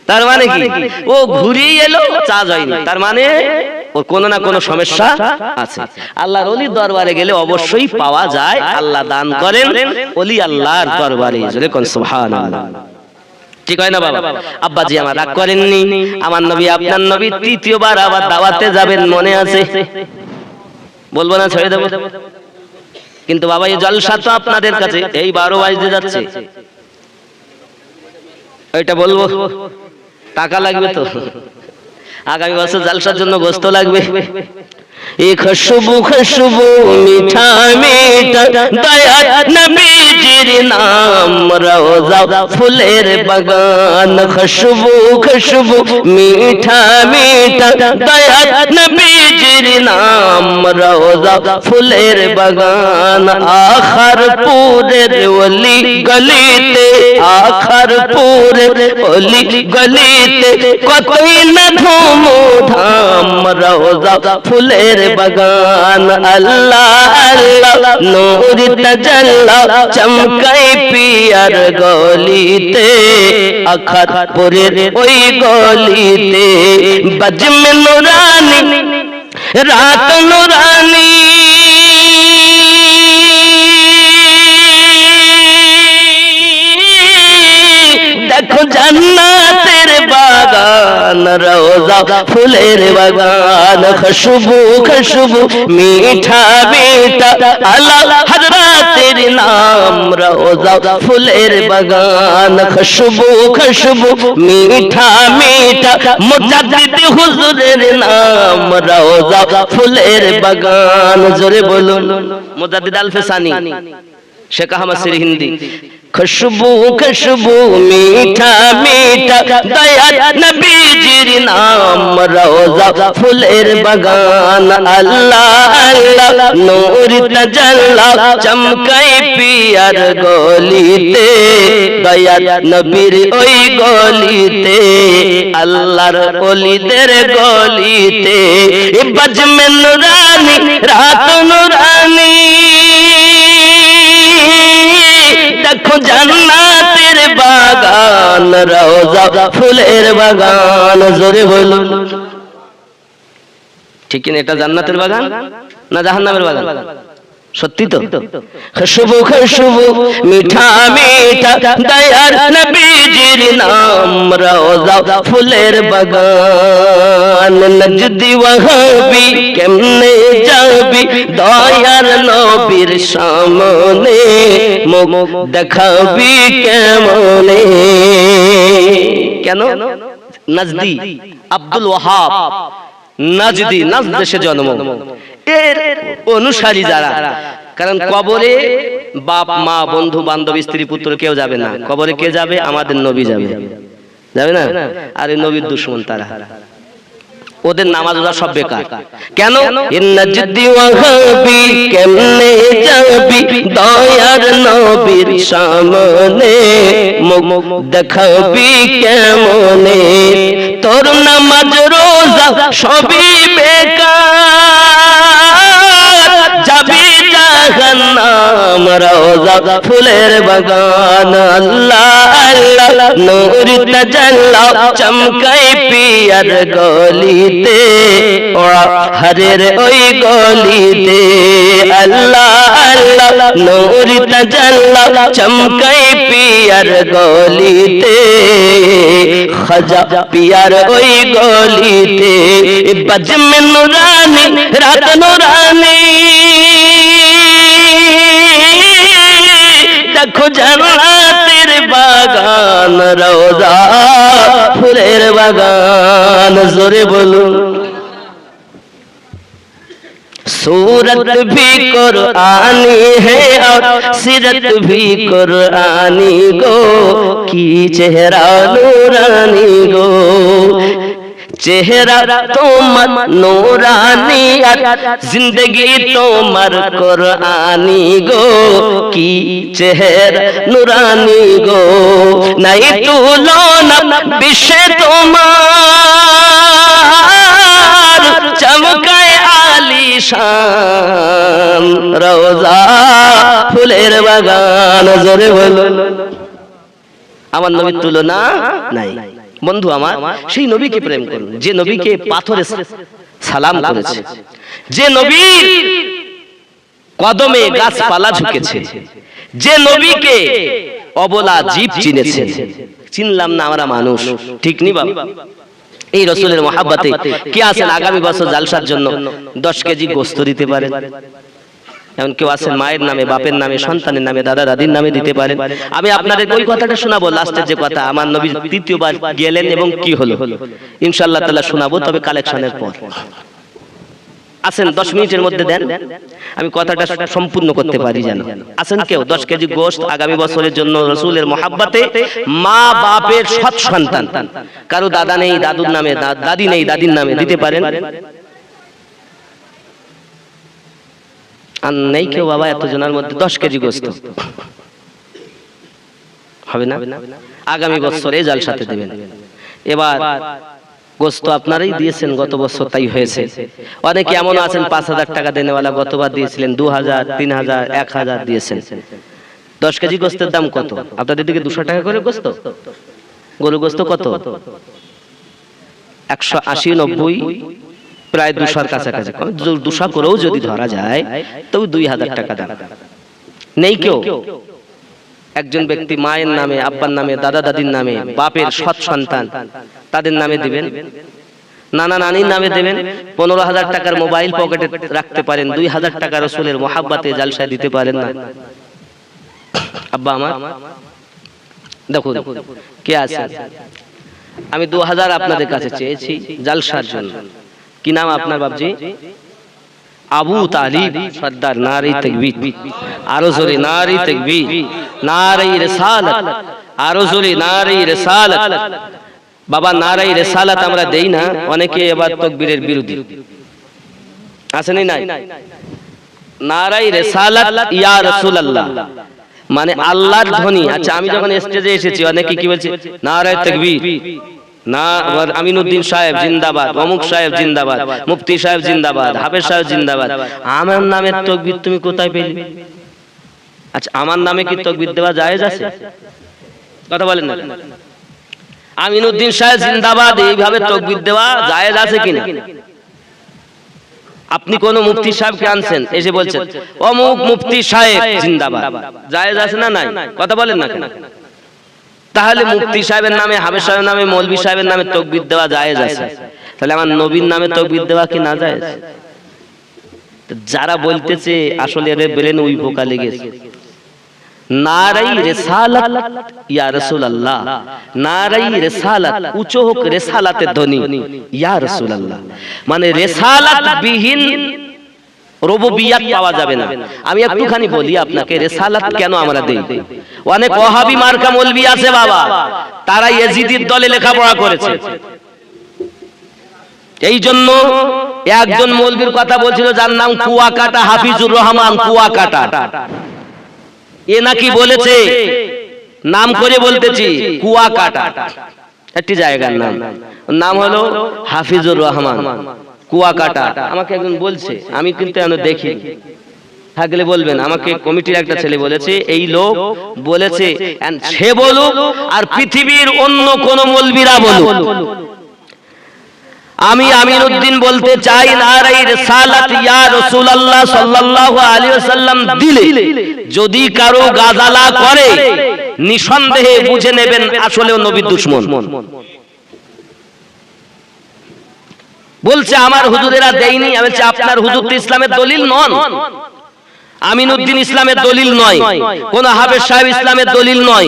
তার মানে কি ও ঘুরিয়ে এলো চার্জ হয়নি, তার মানে ওর কোনো না কোনো সমস্যা আছে। আল্লাহর ওলির দরবারে গেলে অবশ্যই পাওয়া যায়, আল্লাহ দান করেন ওলি আল্লাহর দরবারে। যেরকম সুবহানাল্লাহ, ঠিক হয় না বাবা? আব্বাজি আমার রাগ করেননি, আমার নবী আপনার নবী তৃতীয়বার আবার দাওয়াতে যাবেন মনে আছে? বলবো না ছেড়ে দেবো? কিন্তু বাবা এই জলসা তো আপনাদের কাছে এই 12 বাজতে যাচ্ছে, ওইটা বলবো টাকা লাগবে তো, আগামী বছর জলসার জন্য গোস্ত লাগবে। এই খুশবু খুশবু মিঠা মিঠা দয়ার নবীজির নাম রওজা ফুলের বাগান। খুশবু খুশবু মিঠা মিঠা দয়ার নবীজির নাম রওজা ফুলের বাগান। আখার পুরের ওলি গলিতে, আখার পুরের ওলি গলিতে কতই না ধুম ধাম রওজা ফুলের বাগান। আল্লাহ আল্লাহ নূর তাজাল্লা চমকাই পিয়ার গলিতে, আখাতপুরের ওই গলিতে বজমে নুরানি রাত নুরানি। দেখো জান্নাতের বাগান রওজা ফুলের বাগান। খুশবু খুশবু মিঠা মিঠা আলা হযরতের নাম রওজা ফুলের বাগান। খুশবু খুশবু মিঠা মিঠা মুজাদ্দিদ হুজুরের নাম রওজা ফুলের বাগান। জোরে বলুন মুজাদ্দিদ আল ফিসানি, शेख अहमद सिर हिंदी खुशबू खुशबू मीठा मीठा दया नबी जिर नाम रोजा फुलेर बगान अल्लाह अल्लाह नूर तजल्ला चमकाई पियर गलिते दया नबीर ओई गलिते अल्लाहर ओलिदेर गलिते बज में नूरानी रात नूरानी देखो जन्नतेर बागान रोजा फुलेर बागान जोरे बोलो ठीक है এটা জান্নাতের বাগান না জাহান্নামের বাগান সত্যি তো খুশবু খুশবু মিঠা মিঠা দয়ার নবীজির নাম রওজা ফুলের বাগান নজদি ওয়াহাবি কেমনে যাবি দয়ার নবীর সামনে মুখ দেখাবি কেমনে কেন নজদি আব্দুল ওয়াহাব নাজদি নাজদ দেশে জন্ম এর অনুসারী যারা কারণ কবরে বাপ মা বন্ধু বান্ধব স্ত্রী পুত্র কেউ যাবে না কবরে কে যাবে আমাদের নবী যাবে যাবে না আর এই নবীর দুশমন তারা ওদের নামাজ রোজা সব বেকার কেন ইন্নাজদি ওয়াহাবি কেমনে যাবি দয়ার নবীর সামনে মুখ দেখাবি কেমনে তোর নামাজ রোজা সবই বেকার যাবি জাহান্নাম রওজা ফুলের বাগান আল্লাহ আল্লাহ নূর তাজাল্লা চমকাই পিয়ার গলিতে ও হরের ওই গলিতে আল্লাহ আল্লাহ নূর তাজাল্লা চমকাই পিয়ার গলিতে খাজা পিয়ার ওই গলিতে বজ में नूरानी रात नूरानी देखो जन्नतेर बागान रोजा फुलेर बागान जोरे बोलो सूरत भी कुरानी है और सीरत भी कुरानी गो की चेहरा नूरानी गो चेहरा तोमर नूरानी जिंदगी तोमर कुरानी गो की चेहरा नूरानी गो नहीं तुलना विषय तोमार चमकाए आलीशान रोजा फुलेर बागान जोरे बोलो আমার নবীর তুলনা নাই বন্ধু আমার সেই নবীকে প্রেম করুন যে নবীকে পাথরে সালাম করেছে যে নবীর কদমে গাছপালা ঝুঁকেছে যে নবীকে অবলা জীব চিনেছে চিনলাম না আমরা মানুষ ঠিক নি বাবা এই রাসূলের মহব্বতে কে আছেন আগামী বছর জালসার জন্য 10 কেজি গোশত দিতে পারেন এমন কেউ আছেন মায়ের নামে বাপের নামে সন্তানের নামে দাদা দাদির নামে দিতে পারেন আমি আপনাদের ওই কথাটা শোনাবো লাস্টের যে কথা আমার নবী তৃতীয়বার গেলেন এবং কি হলো ইনশাআল্লাহ তাআলা শোনাবো তবে কালেকশনের পর আছেন 10 মিনিটের মধ্যে দেন আমি কথাটা সম্পূর্ণ করতে পারি জানো আছেন কেউ 10 কেজি গোশত আগামী বছরের জন্য রাসূলের মহব্বতে মা বাপের সৎ সন্তান কারো দাদা নেই দাদুর নামে দাদি নেই দাদির নামে দিতে পারেন আর নেই কেউ বাবা এত জনের মধ্যে 10 কেজি গোশত হবে না আগামী বছরে জালসাতে দিবেন এবার গোশত আপনারাই দিয়েছেন গত বছর তাই হয়েছে অনেকে এমন আছেন 5000 টাকা দেনেওয়ালা গতবার দিয়েছিলেন 2000 3000 1000 দিয়েছেন 10 কেজি গোশতের দাম কত আপনাদের দিকে 200 টাকা করে গোশত গরু গোশত কত 180 90 প্রায় 200 এর কাছাকাছি 200 করেও যদি ধরা যায় তবে 2000 টাকা দাম নেই কেউ একজন ব্যক্তি মায়ের নামে আব্বার নামে দাদা দাদির নামে বাপের সৎ সন্তান তাদের নামে দিবেন নানা নানির নামে দিবেন 15000 টাকার মোবাইল পকেটে রাখতে পারেন 2000 টাকা রাসূলের মহব্বতে জালসায় দিতে পারেন না আব্বা আমার দেখুন কে আছে আমি 2000 আপনাদের কাছে চেয়েছি জালসার জন্য কি নাম আপনার বাপজি আবু তালিব সর্দার, নারে তাকবীর, আরো জোরে নারে তাকবীর, নারে রিসালাত, আরো জোরে নারে রিসালাত। বাবা নারে রিসালাত আমরা দেই না, অনেকে এবার তাকবীরের বিরোধী আসেনি নাই। নারে রিসালাত ইয়া রাসূলুল্লাহ মানে আল্লাহর ধ্বনি। আচ্ছা আমি যখন স্টেজে এসেছি অনেকে কি বলছে নারে তাকবীর, না আমিনউদ্দিন সাহেব জিন্দাবাদ, অমুক সাহেব জিন্দাবাদ, মুফতি সাহেব জিন্দাবাদ, হাফেজ সাহেব জিন্দাবাদ। আমার নামের তাকবীর তুমি কোথায় পেলে? আচ্ছা আমার নামে কি তাকবীর দেওয়া জায়েজ আছে? কথা বলেন না। আমিনউদ্দিন সাহেব জিন্দাবাদ এইভাবে তাকবীর দেওয়া জায়েজ আছে কিনা? আপনি কোন মুফতি সাহেবকে আনছেন, এসে বলছেন অমুক মুফতি সাহেব জিন্দাবাদ, জায়েজ আছে না নাই? কথা বলেন না কেন? তাহলে মুফতি সাহেবের নামে, হাফেজ সাহেবের নামে, মৌলভী সাহেবের নামে তাকবীর দেওয়া জায়েজ আছে, তাহলে আমার নবীর নামে তাকবীর দেওয়া কি না জায়েজ? যারা বলতেছে আসলে এর ব্রেন ওই পোকা লেগেছে। নারাই রিসালাত ইয়া রাসূলুল্লাহ, নারাই রিসালাত, উচ্চ হোক রিসালাতের ধ্বনি ইয়া রাসূলুল্লাহ, মানে রিসালাত বিহীন রুবুবিয়্যাত পাওয়া যাবে না। আমি একটুখানি বলি আপনাকে রিসালাত কেন আমরা দেই। অনেক ওয়াহাবি মার্কা মৌলভী আছে বাবা, তারা ইয়াজিদির দলে লেখাপড়া করেছে। এই জন্য একজন মৌলভীর কথা বলছিল যার নাম কুয়াকাটা হাফিজুর রহমান কুয়াকাটা। এ নাকি বলেছে, নাম করে বলতেছি, কুয়াকাটা একটি জায়গার নাম, নাম হলো হাফিজুর রহমান কুয়াকাটা। আমাকে একজন বলছে, আমি কিন্তু এখনো দেখি, থাকলে বলবেন। আমাকে কমিটির একটা ছেলে বলেছে এই লোক বলেছে, সে বলুক আর পৃথিবীর অন্য কোন মৌলভীরা বলুক, আমি আমিনউদ্দিন বলতে চাই নারে রিসালাত ইয়া রাসূলুল্লাহ সাল্লাল্লাহু আলাইহি ওয়াসাল্লাম দিলে যদি কারো গাজালা করে নিঃসন্দেহে বুঝে নেবেন আসলেও নবীর দুশমন। বলছে আমার হুজুরেরা দেয়নি, আমি বলছি আপনার হুজুর তো ইসলামের দলিল নন, আমিনউদ্দিন ইসলামের দলিল নয়, কোন হাফেজ সাহেব ইসলামের দলিল নয়,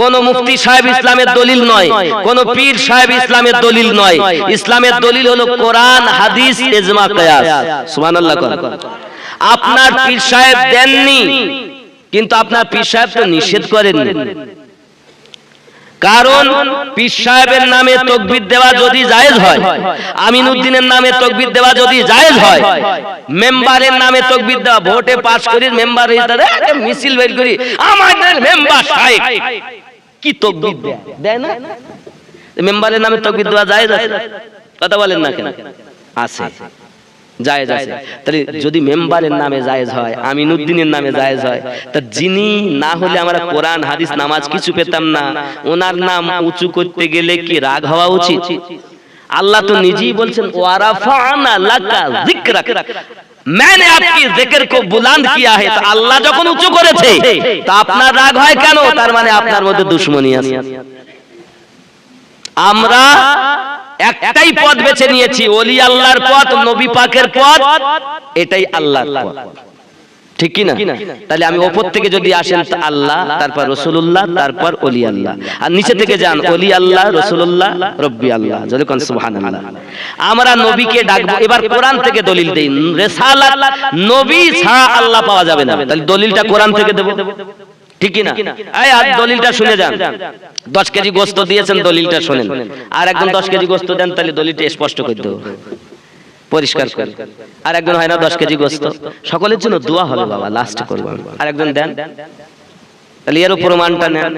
কোন মুফতি সাহেব ইসলামের দলিল নয়, কোন পীর সাহেব ইসলামের দলিল নয়। ইসলামের দলিল হলো কোরআন, হাদিস, ইজমা, কিয়াস। সুবহানাল্লাহ। আপনার পীর সাহেব দেননি, কিন্তু আপনার পীর সাহেব তো নিষেধ করেননি। কারণ পীর সাহেবের নামে তাকবীর দেওয়া যদি জায়েজ হয়, আমিনউদ্দিনের নামে তাকবীর দেওয়া যদি জায়েজ হয়, মেম্বারের নামে তাকবীর দেওয়া, ভোটে পাস করি মেম্বার মিছিল বের করি আমাদের মেম্বার সাহেব কি তাকবীর দেয় না, মেম্বারের নামে তাকবীর দেওয়া জায়েজ আছে? কথা বলেন না কেন? আছে, জায়েজ আছে। তাহলে যদি মেম্বারের নামে জায়েজ হয়, আমিনউদ্দিনের নামে জায়েজ হয়, তা যিনি না হলে আমরা কোরআন হাদিস নামাজ কিছু পেতাম না, ওনার নাম উঁচু করতে গেলে কি রাগ হওয়া উচিত? আল্লাহ তো নিজেই বলছেন ওয়ারাফানা লাকা যিকরাক, मैंने आपकी जिक्र को बुलंद किया है। तो আল্লাহ যখন উঁচু করেছে তা আপনার রাগ হয় কেন? তার মানে আপনার মধ্যে দুশমনী আছে। আমরা একটাই পথ বেছে নিয়েছি, ওলি আল্লাহর পথ, নবী পাকের পথ, এটাই আল্লাহর পথ, ঠিক কি না? তাহলে আমি উপর থেকে যদি আসেন আল্লাহ, তারপর রাসূলুল্লাহ, তারপর ওলি আল্লাহ, আর নিচে থেকে যান ওলি আল্লাহ, রাসূলুল্লাহ, রব্বি আল্লাহ। যদি কোন সুবহানাল্লাহ। আমরা নবীকে ডাকবো। এবার কোরআন থেকে দলিল দেই, রিসালাত নবী ছাড়া আল্লাহ পাওয়া যাবে না। তাহলে দলিলটা কোরআন থেকে দেব, ঠিক কি না? এই আর দলিলটা শুনে যান। 10 কেজি গোশত দিয়েছেন, দলিলটা শুনেন। আর একজন 10 কেজি গোশত দেন, তাহলে দলিলটা স্পষ্ট করে দেব, পরিষ্কার করে। আর একজন হয় না 10 কেজি গোশত, সকলের জন্য দোয়া হবে বাবা, লাস্ট করব। আর একজন দেন, তাহলে এর প্রমাণটা নেন,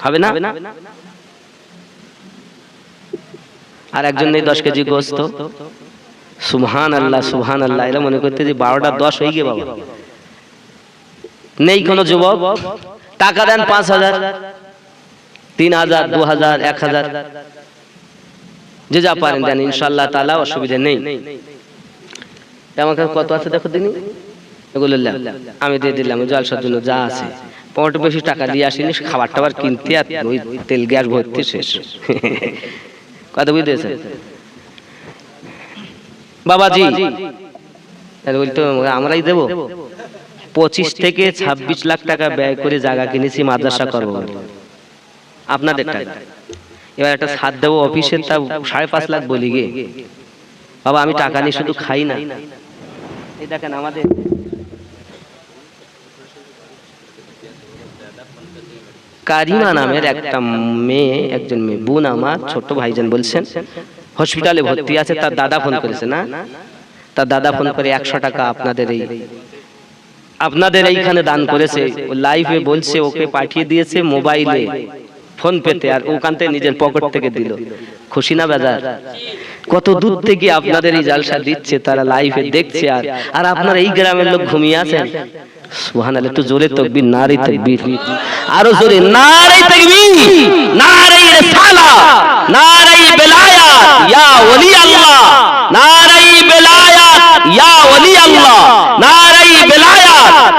হবে না? আর একজন নেই 10 কেজি গোশত, সুবহানাল্লাহ সুবহানাল্লাহ, এরা মনে করতে যে 12টা 10 হয়ে গিয়ে বাবা। নেই কোনো যুবক, টাকা দেন 5000, 3000, 2000, 1000, যে যা পারেন দেন, ইনশাআল্লাহ তাআলা অসুবিধা নেই। আমার কাছে কত আছে দেখো দিনই, এগুলো আমি দিয়ে দিলাম জলসার জন্য যা আছে। পট বেশি টাকা দিয়ে আসিনি, খাবার টাবার কিনতে আর ওই তেল গ্যাস ভর্তি শেষ। কথা বুঝতেছেন বাবাজি? বলতো আমরাই দেবো। 25 থেকে 26 লাখ টাকা ব্যয় করে জায়গা কিনেছি মাদ্রাসা করবো, আপনাদের টাকা। এবার একটা ছাদ দেবো অফিসের, তা 5.5 লাখ বলি গে। বাবা আমি টাকা নিয়ে শুধু খাই না, এই দেখেন আমাদের কারিমা নামের একটা মেয়ে, একজন মেয়ে বোন আমার ছোট ভাইজান বলছেন হসপিটালে ভর্তি আছে, তার দাদা ফোন করেছে না, তার দাদা ফোন করে 100 টাকা আপনাদের এইখানে দান করেছে, লাইভে বলছে ওকে পাঠিয়ে দিয়েছে মোবাইলে ফোন পেতে, আর ওখান থেকে নিজের পকেট থেকে দিল। খুশি না বাজার? কত দূর থেকে আপনাদের এই জালসা দিচ্ছে, তারা লাইভে দেখছে, আর আপনারা এই গ্রামের লোক ঘুমিয়ে আছেন। সুবহানাল্লাহ, একটু জোরে তাকবীর, নারে তাকবীর, আরো জোরে নারে তাকবীর, নারে রিসালাত, নারে বেলায়াত ইয়া ওলি আল্লাহ, নারে বেলায়াত ইয়া ওলি আল্লাহ, নারে বেলায়াত।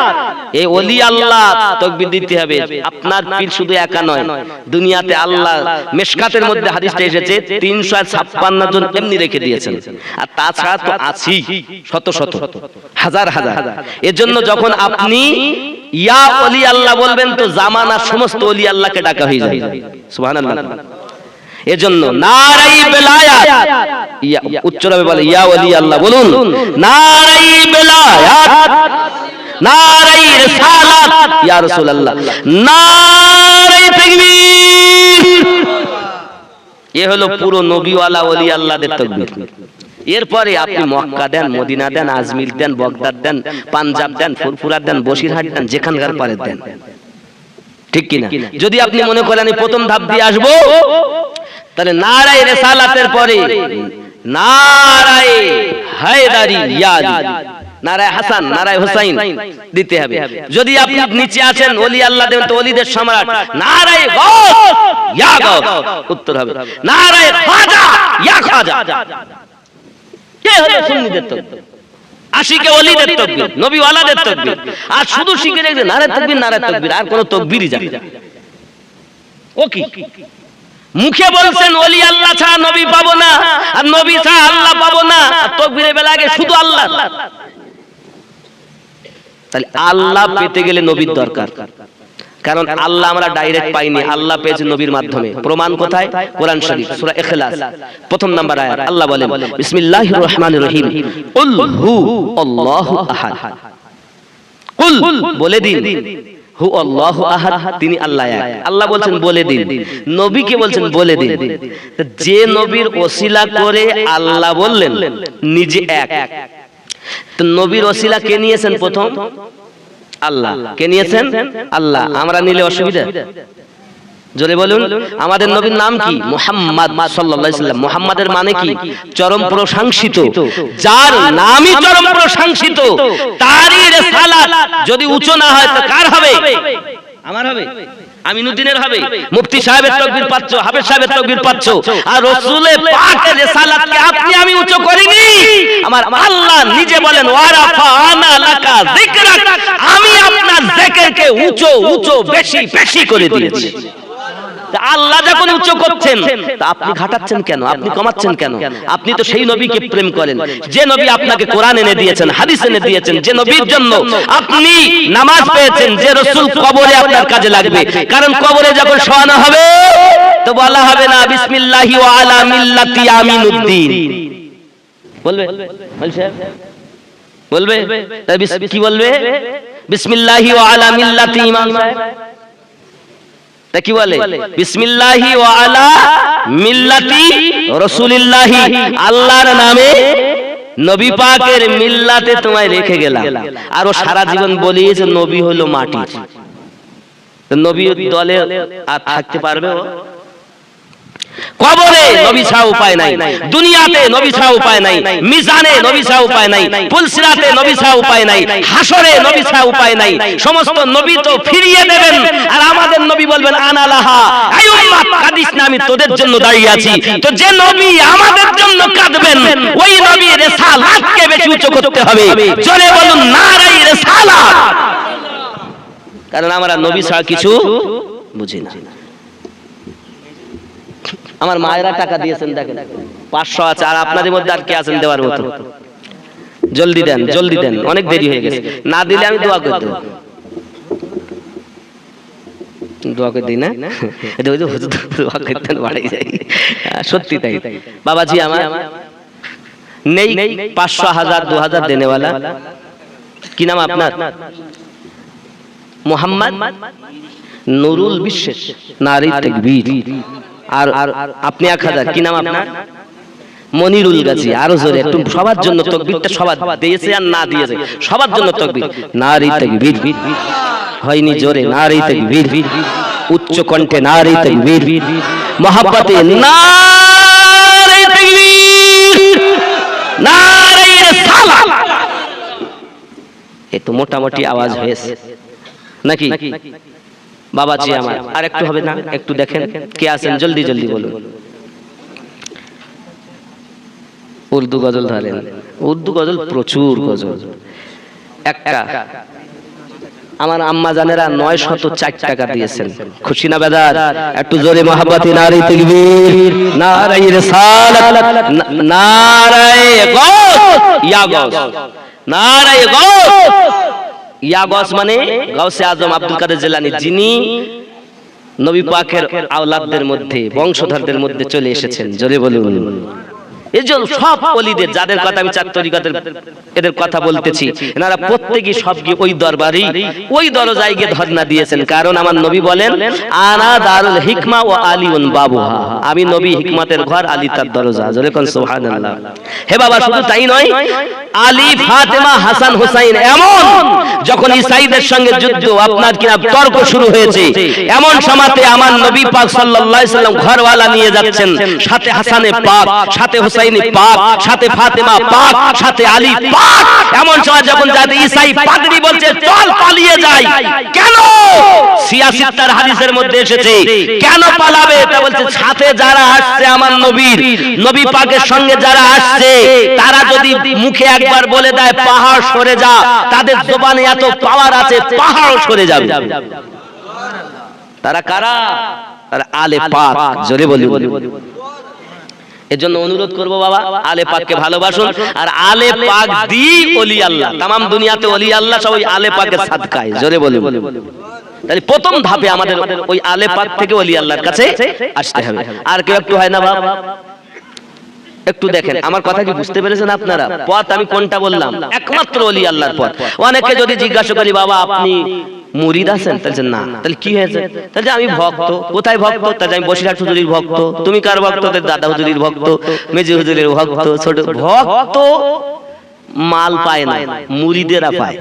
এই ওলি আল্লাহ তাকবীর দিতে হবে। আপনার পীর শুধু একা নয়, দুনিয়াতে আল্লাহ মিশকাতের মধ্যে হাদিসটা এসেছে 356 জন এমনি রেখে দিয়েছেন, আর তাছাড়া তো আছি শত শত হাজার হাজার। এজন্য যখন আপনি ইয়া ওলি আল্লাহ বলবেন তো জামানার সমস্ত ওলি আল্লাহকে ডাকা হয়ে যাবে। সুবহানাল্লাহ। এজন্য নারাই বেলায়াত, ইয়া উচ্চারণে বলে ইয়া ওলি আল্লাহ বলুন, নারাই বেলায়াত, নারাই রিসালাত ইয়া রাসূলুল্লাহ, নারাই তাকবীর। এ হলো পুরো নবীওয়ালা ওলি আল্লাহদের তাকবীর। এরপরে আপনি মক্কা দেন, মদিনা দেন, আজমির দেন, বগদাদ দেন, পাঞ্জাব দেন, ফুরফুরা দেন, বসিরহাট দেন, যেখানকার পারে দেন, ঠিক কিনা? যদি আপনি মনে করেন আমি প্রথম ধাপ দিয়ে আসবো, তাহলে নারায়ে রিসালাতের পরে নারায়ে হায়দারি ইয়া আলী, নারায়ে হাসান, নারায়ে হুসাইন দিতে হবে। যদি আপনি নিচে আছেন ওলি আল্লাহ দেন, তো ওলিদের সম্রাট নারায়ে গাউস ইয়া গাউস উত্তর হবে, নারায়ে খাজা ইয়া খাজা। কে হলো সুন্নিদের তাকবীর? আশিকে ওলিদের তাকবীর, নবী ওয়ালাদের তাকবীর। আর শুধু শিখে রেখে নারায়ে তাকবীর, নারায়ে তাকবীর, আর কোনো তাকবীরই জানে না। ও কি মুখে বলছেন ওলি আল্লাহ ছাড়া নবী পাবো না, আর নবী ছাড়া আল্লাহ পাবো না, আর তাকবীরের বেলা আগে শুধু আল্লাহ। তাহলে আল্লাহ পেতে গেলে নবীর দরকার, কারণ আল্লাহ আমরা ডাইরেক্ট পাইনি, আল্লাহ পেয়েছে নবীর মাধ্যমে। প্রমাণ কোথায়? কোরআন শরীফ সূরা ইখলাস প্রথম নাম্বার আয়াত আল্লাহ বলেন বিসমিল্লাহির রহমানির রহিম, কুল হু আল্লাহু আহাদ। কুল বলে দিন, হু আল্লাহু আহাদ, তিনি আল্লাহ এক। আল্লাহ বলছেন বলে দিন, নবীকে বলছেন বলে দিন। যে নবীর ওসিলা করে আল্লাহ বললেন নিজে এক, তো নবীর ওসিলা কে নিয়েছেন প্রথম? আল্লাহ। কে নিয়েছেন? আল্লাহ। আমরা নিলে অসুবিধা? জোরে বলুন। আমাদের নবীর নাম কি? মুহাম্মদ সাল্লাল্লাহু আলাইহি ওয়াসাল্লাম। মুহাম্মাদের মানে কি? চরম প্রশংসিত। যার নামই চরম প্রশংসিত, তারই রিসালাত যদি উঁচু না হয় তো কার হবে? আমার হবে, আমিনুদ্দিনের হবে, মুফতি সাহেবের তাকবীর পাচ্ছ, হাফেজ সাহেবের তাকবীর পাচ্ছ, আর রাসূলে পাকের রিসালাতকে আপনি আমি উঁচু করিনি। আমার আল্লাহ নিজে বলেন ওয়ারাফানা লাকা যিকরাক, আমি আপনার জিকিরকে উঁচু উঁচু বেশি বেশি করে দিয়েছি। আল্লাহ যখন উচ্চ করছেন, তা আপনি ঘাটাচ্ছেন কেন? আপনি কমাচ্ছেন কেন? আপনি তো সেই নবীকে প্রেম করেন, যে নবী আপনাকে কোরআন এনে দিয়েছেন, হাদিস এনে দিয়েছেন, যে নবীর জন্য আপনি নামাজ পেয়েছেন, যে রাসূল কবরে আপনার কাজে লাগবে। কারণ কবরে যখন শোয়ানো হবে তো বলা হবে না বিসমিল্লাহি ওয়া আলা মিল্লাতি আমিনুদ্দিন, বলবে? বলবে? কি বলবে? বিসমিল্লাহি ওয়া আলা মিল্লাতি ইমাম সাহেব কি বলে? বিসমিল্লাহি ওয়া আলা মিল্লাতি রাসূলিল্লাহি, আল্লাহর নামে নবী পাকের মিল্লাতে তোমায় রেখে গেলাম। আর ও সারা জীবন বলিয়েছে নবী হলো মাটি, তো নবীর দলে আর থাকতে পারবে ও? কবরে নবী ছাড়া উপায় নাই, দুনিয়াতে নবী ছাড়া উপায় নাই, মিজানে নবী ছাড়া উপায় নাই, পুলসিরাতে নবী ছাড়া উপায় নাই, হাসরে নবী ছাড়া উপায় নাই। সমস্ত নবী তো ফিরিয়ে দেবেন, আর আমাদের নবী বলবেন আনা লাহা, এই উম্মত কাঁদিস না, আমি তোদের জন্য দাঁড়িয়ে আছি। তো যে নবী আমাদের জন্য কাঁদবেন, ওই নবী রিসালাতকে বেশি উচ্চ করতে হবে। জোরে বলুন নারায়ে রিসালাত। কারণ আমরা নবী ছাড়া কিছু বুঝি না। আমার মায়েরা টাকা দিয়েছেন, দেখেন 500 আছে, আর আপনাদের মধ্যে আর কে আছেন দেওয়ার মতো? জলদি দেন, জলদি দেন, অনেক দেরি হয়ে গেছে। না দিলে আমি দোয়া করে দেব। দোয়া করে দিই না, এটা ওই যে হুজুর দোয়া করতেন বাড়াই যায়, সত্যি তাই। বাবাজি আমার নেই 500 1000 2000 देने वाला কি নাম আপনার মোহাম্মদ নুরুল বিশ্বাস নারী তাকবীর আর আপনি 1000 কি নাম আপনার মনিরুল গাজী আরো জোরে একটু সবার জন্য তাকবীরটা সবার দিয়েছে আর না দিয়েছে সবার জন্য তাকবীর নারী তাকবীর হয়নি জোরে নারী তাকবীর উচ্চ কণ্ঠে নারী তাকবীর মহব্বতে নারী তাকবীর নারী রিসালাত এই তো মোটামুটি আওয়াজ হয়েছে নাকি বাবাজি আমার আর একটু হবে না একটু দেখেন কে আছেন জলদি জলদি বলুন উর্দু গজল ধরেন উর্দু গজল প্রচুর গজল একটা আমার আম্মা জানেরা 904 টাকা দিয়েছেন খুশি না বেদার একটু জোরে মহব্বতে নারী তাকবীর নারী রিসালাত নারী গৌস ইয়া গৌস নারী গৌস ইয়া গৌস মানে গাউসে আজম আব্দুল কাদের জিলানী যিনি নবী পাকের আওলাদদের মধ্যে বংশধরদের মধ্যে চলে এসেছেন জোরে বলুন এজন্য সব ওলিদের যাদের কথা আমি চার তরিকাতের এদের কথা বলতেছি এনারা প্রত্যেকই সব গিয়ে ওই দরবারই ওই দরজায় গিয়ে ধর্ণা দিয়েছেন কারণ আমার নবী বলেন আনা দারুল হিকমা ও আলিউন বাবুহা আমি নবী হিকমতের ঘর আলী তার দরজা জোরে কোন সুবহানাল্লাহ হে বাবা শুধু তাই নয় আলী ফাতেমা হাসান হুসাইন এমন যখন ইসাইদের সঙ্গে যুদ্ধ আপনার কিনা তর্ক শুরু হয়েছে এমন সময়তে আমার নবী পাক সাল্লাল্লাহু আলাইহি সাল্লাম ঘরওয়ালা নিয়ে যাচ্ছেন সাথে হাসানে পাক সাথে হুসাইনি পাক সাথে ফাতেমা পাক সাথে আলী পাক এমন সময় যখন যাতে ঈসাই পাগড়ি বলছে চল পালিয়ে যাই কেন সিয়াসিত্তার হাদিসের মধ্যে এসেছে কেন পালাবে তা বলছে সাথে যারা আসছে আমার নবীর নবী পাকের সঙ্গে যারা আসছে তারা যদি মুখে একবার বলে দেয় পাহাড় সরে যা তাদের জবানে এত পাওয়ার আছে পাহাড় সরে যাবে তারা কারা তারা আলে পাক জোরে বলি এজন্য অনুরোধ করব বাবা আলে পাককে ভালোবাসুন আর আলে পাক দি ওলি আল্লাহ तमाम দুনিয়াতে ওলি আল্লাহ সব ওই আলে পাকের সাদকায় জোরে বলি তাহলে প্রথম ধাপে আমাদের ওই আলে পাক থেকে ওলি আল্লাহর কাছে আসতে হবে আর কেউ একটু হয় না বাবা একটু দেখেন আমার কথা কি বুঝতে পেরেছেন আপনারা পথ আমি কোনটা বললাম একমাত্র ওলি আল্লাহর পথ অনেকে যদি জিজ্ঞাসা করি বাবা আপনি মুরিদ আছেন তাহলে না তাহলে কি হয়েছে তাহলে আমি ভক্ত কোথায় ভক্ত তাহলে আমি বসিরহাট হুজুরির ভক্ত তুমি কার ভক্ত দাদা হুজুরির ভক্ত মেজি হুজুরের ভক্ত ছোট ভক্ত মাল পায় না মুরিদেরা পায়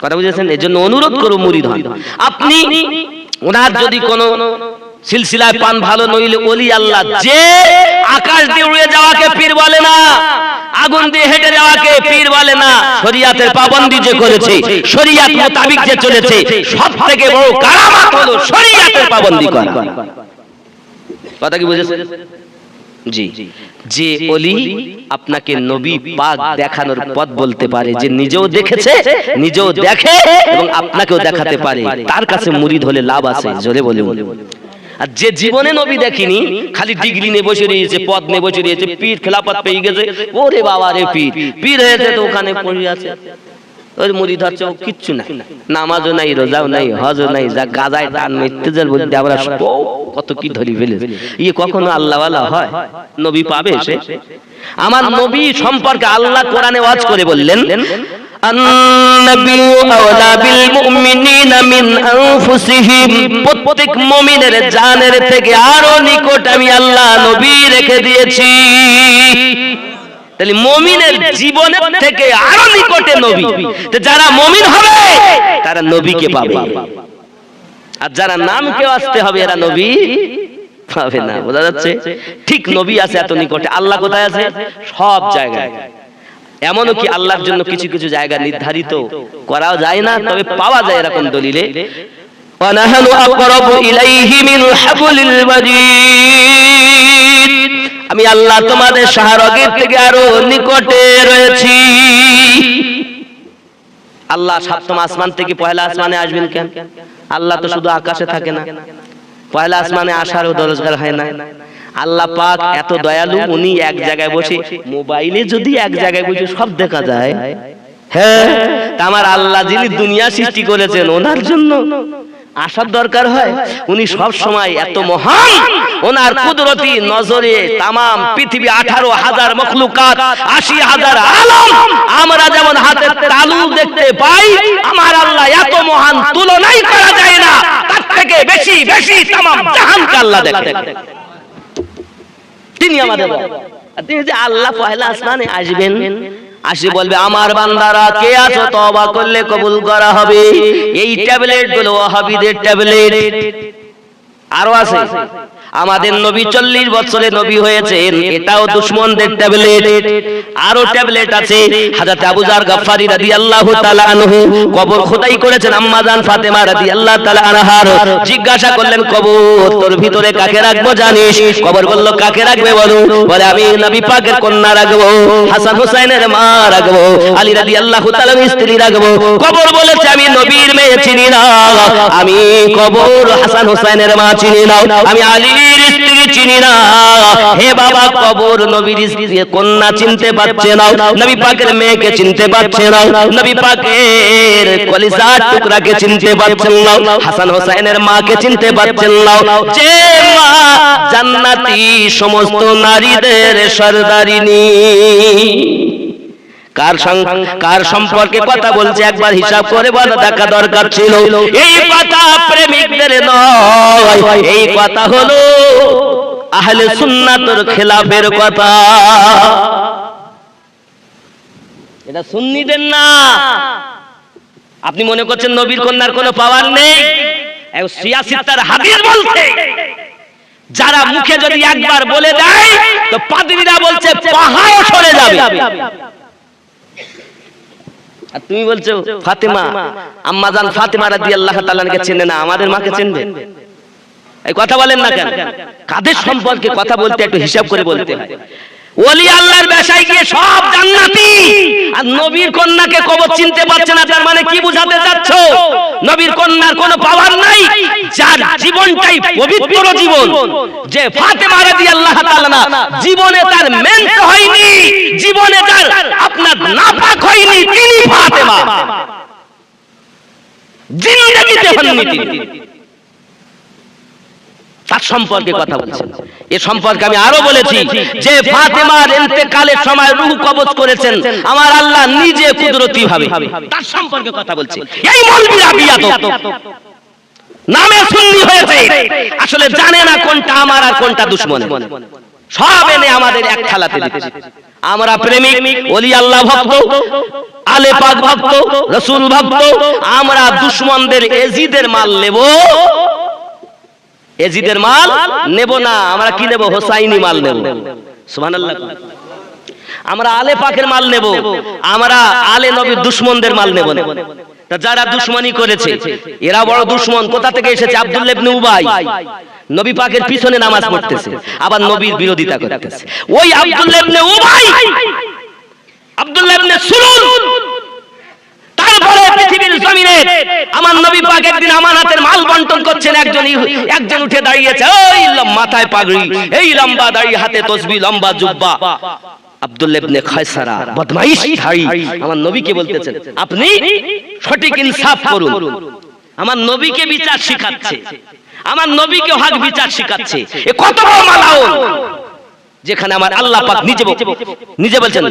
কথা বুঝেছেন এজন্য অনুরোধ করব মুরিদ হন আপনি ওনার যদি কোনো সিলসিলায় পান ভালো নইলে ওলি আল্লাহ যে আকাশ দিয়ে উড়ে যাওয়াকে পীর বলে না আগুন দিয়ে হেঁটে যাওয়াকে পীর বলে না শরীয়তের পাবন্দি যে করেছে শরীয়ত মোতাবেক যে চলেছে সবথেকে বড় কারামাত হলো শরীয়তের পাবন্দি করা কথা কি বুঝেছেন জি যে ওলি আপনাকে নবী পাক দেখানোর পথ বলতে পারে যে নিজেও দেখেছে নিজেও দেখে এবং আপনাকেও দেখাতে পারে তার কাছে মুরিদ হলে লাভ আছে জোরে বলে আর যে জীবনে নবী দেখিনি খালি ডিগ্রি নিয়ে বসে রয়েছে পদ নিয়ে বসে রয়েছে পীর খেলাফত পেয়ে গেছে ওরে বাবা রে পীর পীর হয়েছে তো ওখানে পড়ে আছে ওর মুরিদ হচ্ছে ও কিচ্ছু না নামাজও নাই রোজাও নাই হজও নাই যা গাজায় টান মিত্তেজের বলতে আমরা কত কি ধরি ফেলে ইয়ে কখনো আল্লাহওয়ালা হয় নবী পাবে সে আমার নবী সম্পর্কে আল্লাহ কোরআনে ওয়াজ করে বললেন আন-নাবিয়্যু আওলা বিল মুমিনিনা মিন আনফুসিহিম প্রত্যেক মুমিনের জানের থেকে আরো নিকট আমি আল্লাহ নবী রেখে দিয়েছি তাহলে মুমিনের জীবনের থেকে আরো নিকটে নবী তো যারা মুমিন হবে তারা নবীকে পাবে আর যারা নামকে আসতে হবে এরা নবী পাবে না বোঝা যাচ্ছে ঠিক নবী আছে এত নিকটে আল্লাহ কোথায় আছে সব জায়গায় এমনও কি আল্লাহর জন্য কিছু কিছু জায়গা নির্ধারিত করাও যায় না তবে পাওয়া যায় এরকম দলিলে ওয়ানাহনু আকরাবু ইলাইহি মিন হাবলিল ওয়ারিদ আমি আল্লাহ তোমাদের শাহরগের থেকে আরো নিকটে রয়েছি আল্লাহ সপ্তম আসমান থেকে পয়লা আসমানে আসবেন কেন আল্লাহ তো শুধু আকাশে থাকে না পয়লা আসমানে আসারও দরকার হয় না আল্লাহ পাক এত দয়ালু উনি এক জায়গায় বসে মোবাইলে যদি এক জায়গায় বসে সব দেখা যায় হ্যাঁ তা আমার আল্লাহ যিনি দুনিয়া সৃষ্টি করেছেন ওনার জন্য আসার দরকার হয়? উনি সব সময় এত মহান, ওনার কুদরতি নজরে তামাম পৃথিবী 18,000 মখলুকাত, 80,000 আলম, আমরা যেমন হাতে তালু দেখতে পাই, আমার আল্লাহ এত মহান, তুলনাই করা যায় না, তার থেকে বেশি বেশি তামাম জাহানকে আল্লাহ দেখেন। তিনি আমাদের তিনি যে আল্লাহ পয়লা আসমানে আসবেন, আসি বলবে আমার বান্দারা কে আছো, তওবা করলে কবুল করা হবে। এই ট্যাবলেট গুলো ওয়াহাবিদের ট্যাবলেট। আরো আছে, আমাদের নবী 40 বছরে নবী হয়েছেন, এটাও দুশমনদের ট্যাবলেট। আরো ট্যাবলেট আছে। হযরত আবু যার গফফারি রাদিয়াল্লাহু তাআলা আনহু কবর খোদাই করেছেন আম্মা জান ফাতেমা রাদিয়াল্লাহু তাআলা আনহার। জিজ্ঞাসা করলেন কবর তোর ভিতরে কাকে রাখবো জানিস? কবর বলল কাকে রাখবে বলো? বলে আমি নবী পাকের কন্যা রাখবো, হাসান হুসাইনের মা রাখবো, আলী রাদিয়াল্লাহু তাআলার স্ত্রী রাখবো। কবর বলেছে আমি নবীর মেয়ে চিনি না, আমি কবর হাসান হুসাইনের মা চিনি না, আমি আলী স্ত্রী চিনি না। হে বাবা, কবর নবীর স্ত্রী কন্যা চিনতে পারছে না, নবী পাকের মেয়েকে চিনতে পারছে না, নবী পাকের কলিজার টুকরাকে চিনতে পারছেন না, হাসান হোসেনের মাকে চিনতে পারছেন না, যে মা জান্নাতি সমস্ত নারীদের সরদারিনী। কার সম্পর্কে কথা বলছে একবার হিসাব করে বলা দেখা দরকার ছিল। এই কথা প্রেমিকদের নয়, এই কথা হলো আহলে সুন্নাতের খেলাফের কথা। এটা সুন্নিদের না। আপনি মনে করছেন নবীর কন্যার কোনো পাওয়ার নেই? সিয়াসিত্তার হাদিস বলছে যারা মুখে যদি একবার বলে দেয় তো পাদ্রীরা বলছে পাহাড় সরে যাবে। আর তুমি বলছো ফাতেমা, আম্মা জান ফাতেমা রাদিয়াল্লাহু তাআলাকে চেনে না, আমাদের মাকে চিনবে? এই কথা বলেন না কেন? কাদের সম্পর্কে কথা বলতে একটু হিসাব করে বলতে হয়। ওলি আল্লাহর বাসায় গিয়ে সব জান্নাতি, আর নবীর কন্যাকে কবর চিনতে পারছে না, তার মানে কি বোঝাতে চাচ্ছো? নবীর কন্যার কোনো পাওয়ার নাই? যার জীবনটাই পবিত্র জীবন, যে ফাতেমা রাদিয়াল্লাহু তাআলা না জীবনে তার মেন্স হয়নি, জীবনে তার আপনার নাপাক হয়নি, তিনি ফাতেমা জিন্দেগিতে হননি তিনি। তার সম্পর্কে কথা বলছেন। এ সম্পর্কে আমি আরো বলেছি যে ফাতেমার ইন্তেকালের সময় রূহ কবজ করেছেন আমার আল্লাহ নিজে কুদরতি ভাবে, তার সম্পর্কে কথা বলছে। এই মৌলবীরা বিয়াদব, নামে সুন্নি হয়েছে, আসলে জানে না কোনটা আমার আর কোনটা দুশমন। সব এনে আমাদের এক খেলাতে দিচ্ছে। আমরা প্রেমিক, ওলি আল্লাহ ভক্ত, আলে পাক ভক্ত, রাসূল ভক্ত, আমরা দুশমনদের এজিদের মাল নেব, এজিদের মাল নেব না। আমরা কি নেব? হোসাইনি মাল নেব। সুবহানাল্লাহ। আমরা আলে পাকের মাল নেব, আমরা আলে নবীর দুশমনদের মাল নেব না। যারা দুশমনি করেছে এরা বড় দুশমন। কোথা থেকে এসেছে? আব্দুল্লাহ ইবনে উবাই নবী পাকের পিছনে নামাজ পড়তেছে, আবার নবীর বিরোধিতা করতেছে। ওই আব্দুল্লাহ ইবনে উবাই, আব্দুল্লাহ ইবনে সুলুল, তারপরে পৃথিবীর জমিনে আমার নবী পাক একদিন আমানাতের মাল বন্টন করছেন, একজন উঠে দাঁড়িয়েছে, এই মাথায় পাগড়ি, এই লম্বা দাড়ি, হাতে তসবিহ, লম্বা জুব্বা, আব্দুল্লাহ ইবনে খায়সারা বদমাইশ ধাড়ি আমার নবীকে বলতেছেন আপনি সঠিক ইনসাফ করুন। আমার নবীকে বিচার শিখাচ্ছে, আমার নবীকে হক বিচার শিখাচ্ছে। এ কত বড় মালাউন, যেখানে আমার আল্লাহ পাক নিজে বলছেন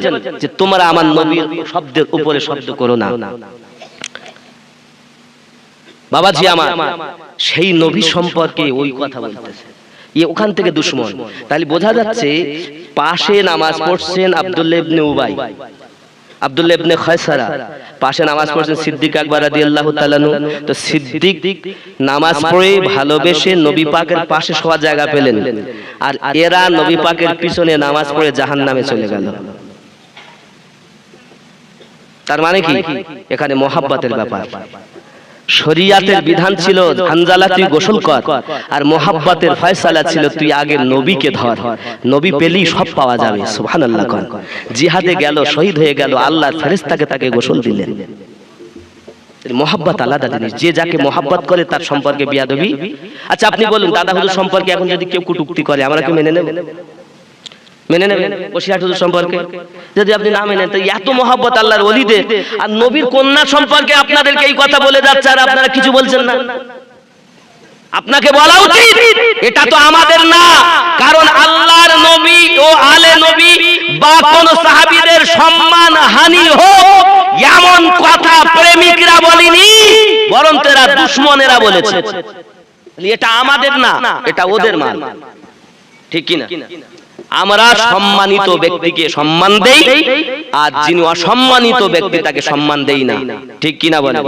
যে তোমরা আমার নবীর শব্দের উপরে শব্দ করো না। বাবাজি আমার, সেই নবী সম্পর্কে ওই কথা বলতেছে, ওখান থেকে দুশমন। তাহলে বোঝা যাচ্ছে পাশে নামাজ পড়ছেন আব্দুল্লাহ ইবনে উবাই, আব্দুল্লাহ ইবনে খায়সারা, পাশে নামাজ পড়ছেন সিদ্দিক আকবর রাদিয়াল্লাহু তাআলা আনহু। তো সিদ্দিক নামাজ পড়ে ভালোবেসে নবী পাকের পাশে শোয়া জায়গা পেলেন, আর এরা নবী পাকের পিছনে নামাজ পড়ে জাহান্নামে চলে গেল। তার মানে কি? এখানে মহাব্বতের ব্যাপার। শরিয়াতের বিধান ছিল হানজালা তুই গোসল কর, আর মোহাব্বতের ফয়সালা ছিল তুই আগে নবীকে ধর, নবী পেলেই সব পাওয়া যাবে। সুবহানাল্লাহ। জিহাদে গেল, শহীদ হয়ে গেল, আল্লাহর ফেরেশতাকে তাকে গোসল দিলেন। মোহাব্বত আলাদা জিনিস, যে যাকে মোহাব্বত করে তার সম্পর্কে বিয়াদবি। আচ্ছা আপনি বলুন, দাদা হুজুর সম্পর্কে এখন যদি কেউ কটূক্তি করে আমরা কি মেনে নেব? মেনে নেবেন? বসিরহাট হুজুর সম্পর্কে যদি আপনি না মেনেন, তো এত মহব্বত আল্লাহর ওলিদের, আর নবীর কন্যা সম্পর্কে আপনাদেরকে এই কথা বলে যাচ্ছে আর আপনারা কিছু বলছেন না। আপনাকে বলা উচিত এটা তো আমাদের না, কারণ আল্লাহর নবী ও আলে নবী বা কোন সাহাবীদের সম্মান হানি হোক এমন কথা প্রেমিকরা বলেনি, বরং এরা দুশমনেরা বলেছে। এটা আমাদের না, এটা ওদের মাল, ঠিক কি না? আমরা সম্মানিত ব্যক্তিকে সম্মান দেই, আর যিনি অসম্মানিত ব্যক্তি তাকে সম্মান দেই না, ঠিক কি না বলেন?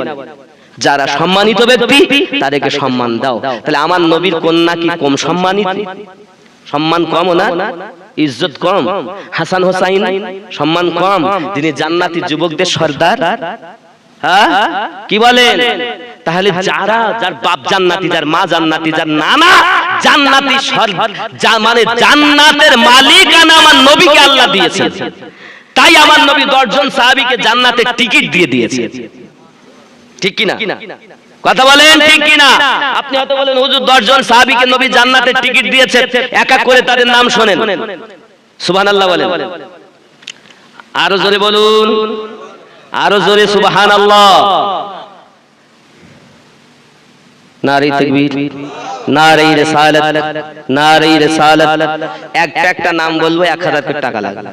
যারা সম্মানিত ব্যক্তি তাদেরকে সম্মান দাও। তাহলে আমার নবীর কন্যা কি কম সম্মানিত? সম্মান কম না, ইজ্জত কম? হাসান হোসাইন সম্মান কম? তিনি জান্নাতি যুবকদের সর্দার, হ্যাঁ কি বলেন? তাহলে যারা, যার বাপ জান্নাতি, যার মা জান্নাতি, যার নানা জান্নাতি, মানে জান্নাতের মালিকানা আমার নবীকে আল্লাহ দিয়েছেন। তাই আমার নবী 10 জন সাহাবীকে জান্নাতের টিকিট দিয়ে দিয়েছে, ঠিক কি না? কথা বলেন ঠিক কি না? আপনি হয়তো বলেন হুজুর 10 জন সাহাবীকে নবী জান্নাতের টিকিট দিয়েছে, এক এক করে তাদের নাম শোনেন। সুবহানাল্লাহ বলেন, আরো জোরে বলুন, আরো জোরে সুবহানাল্লাহ। নারে তাকবীর, নারে রিসালাত, নারে রিসালাত। একটা নাম বলবো 1000 কোটি টাকা লাগবে।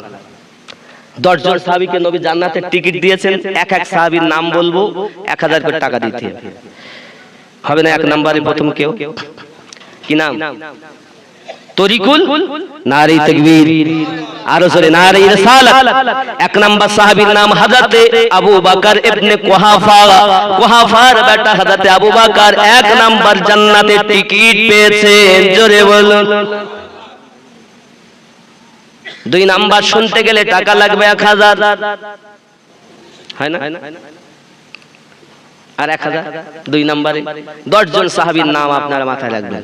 10 জন সাহাবীকে নবী জান্নাতের টিকিট দিয়েছেন, এক এক সাহাবীর নাম বলবো, 1000 কোটি টাকা দিতে হবে না? এক নম্বরে প্রথম কেউ কি নাম? তরিকুল, নারে তাকবীর, আরো জোরে নারে রিসালাত। এক নাম্বার সাহাবীর নাম হযরতে আবু বকর ইবনে কুহাফা, কুহাফার বেটা হযরতে আবু বকর 1 নাম্বার জান্নাতের টিকিট পেয়েছেন, জোরে বলুন। 2 নাম্বার শুনতে গেলে টাকা লাগবে 1000, হয় না? আর 1000 2 নম্বরে 10 জন সাহাবীর নাম আপনার মাথায় রাখবেন,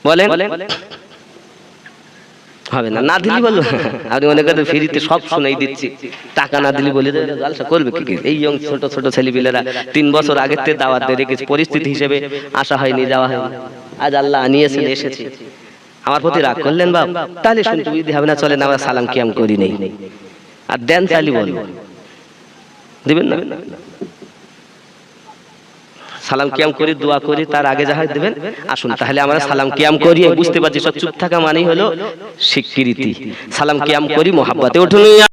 বলেন হবে না? না দিলি বলবো, আপনি মনে করেন ফ্রিতে সব শুনাই দিচ্ছি, টাকা না দিলি বলে জালসা করবে কি? এই ছোট ছোট ছেলেপিলেরা 3 বছর আগের থেকে দাওয়াত দিয়ে রেখেছে, পরিস্থিতি হিসেবে আসা হয়নি, যাওয়া হয়নি, আজ আল্লাহ আনিয়েছেন, এসেছি। আমার প্রতি রাগ করলেন বাপ? তাহলে শুনতে বুঝতে হবে না, চলেন আমরা সালাম কিয়াম করি নেই, আর দেন তাহলে বলবো, দিবেন না? সালাম কিয়াম করি, দোয়া করি, তার আগে যা হয় দেবেন। আসুন তাহলে আমরা সালাম কিয়াম করি। বুঝতে পারছি সব চুপ থাকা মানেই হলো স্বীকৃতি। সালাম কিয়াম করি, মোহাব্বতে উঠুন।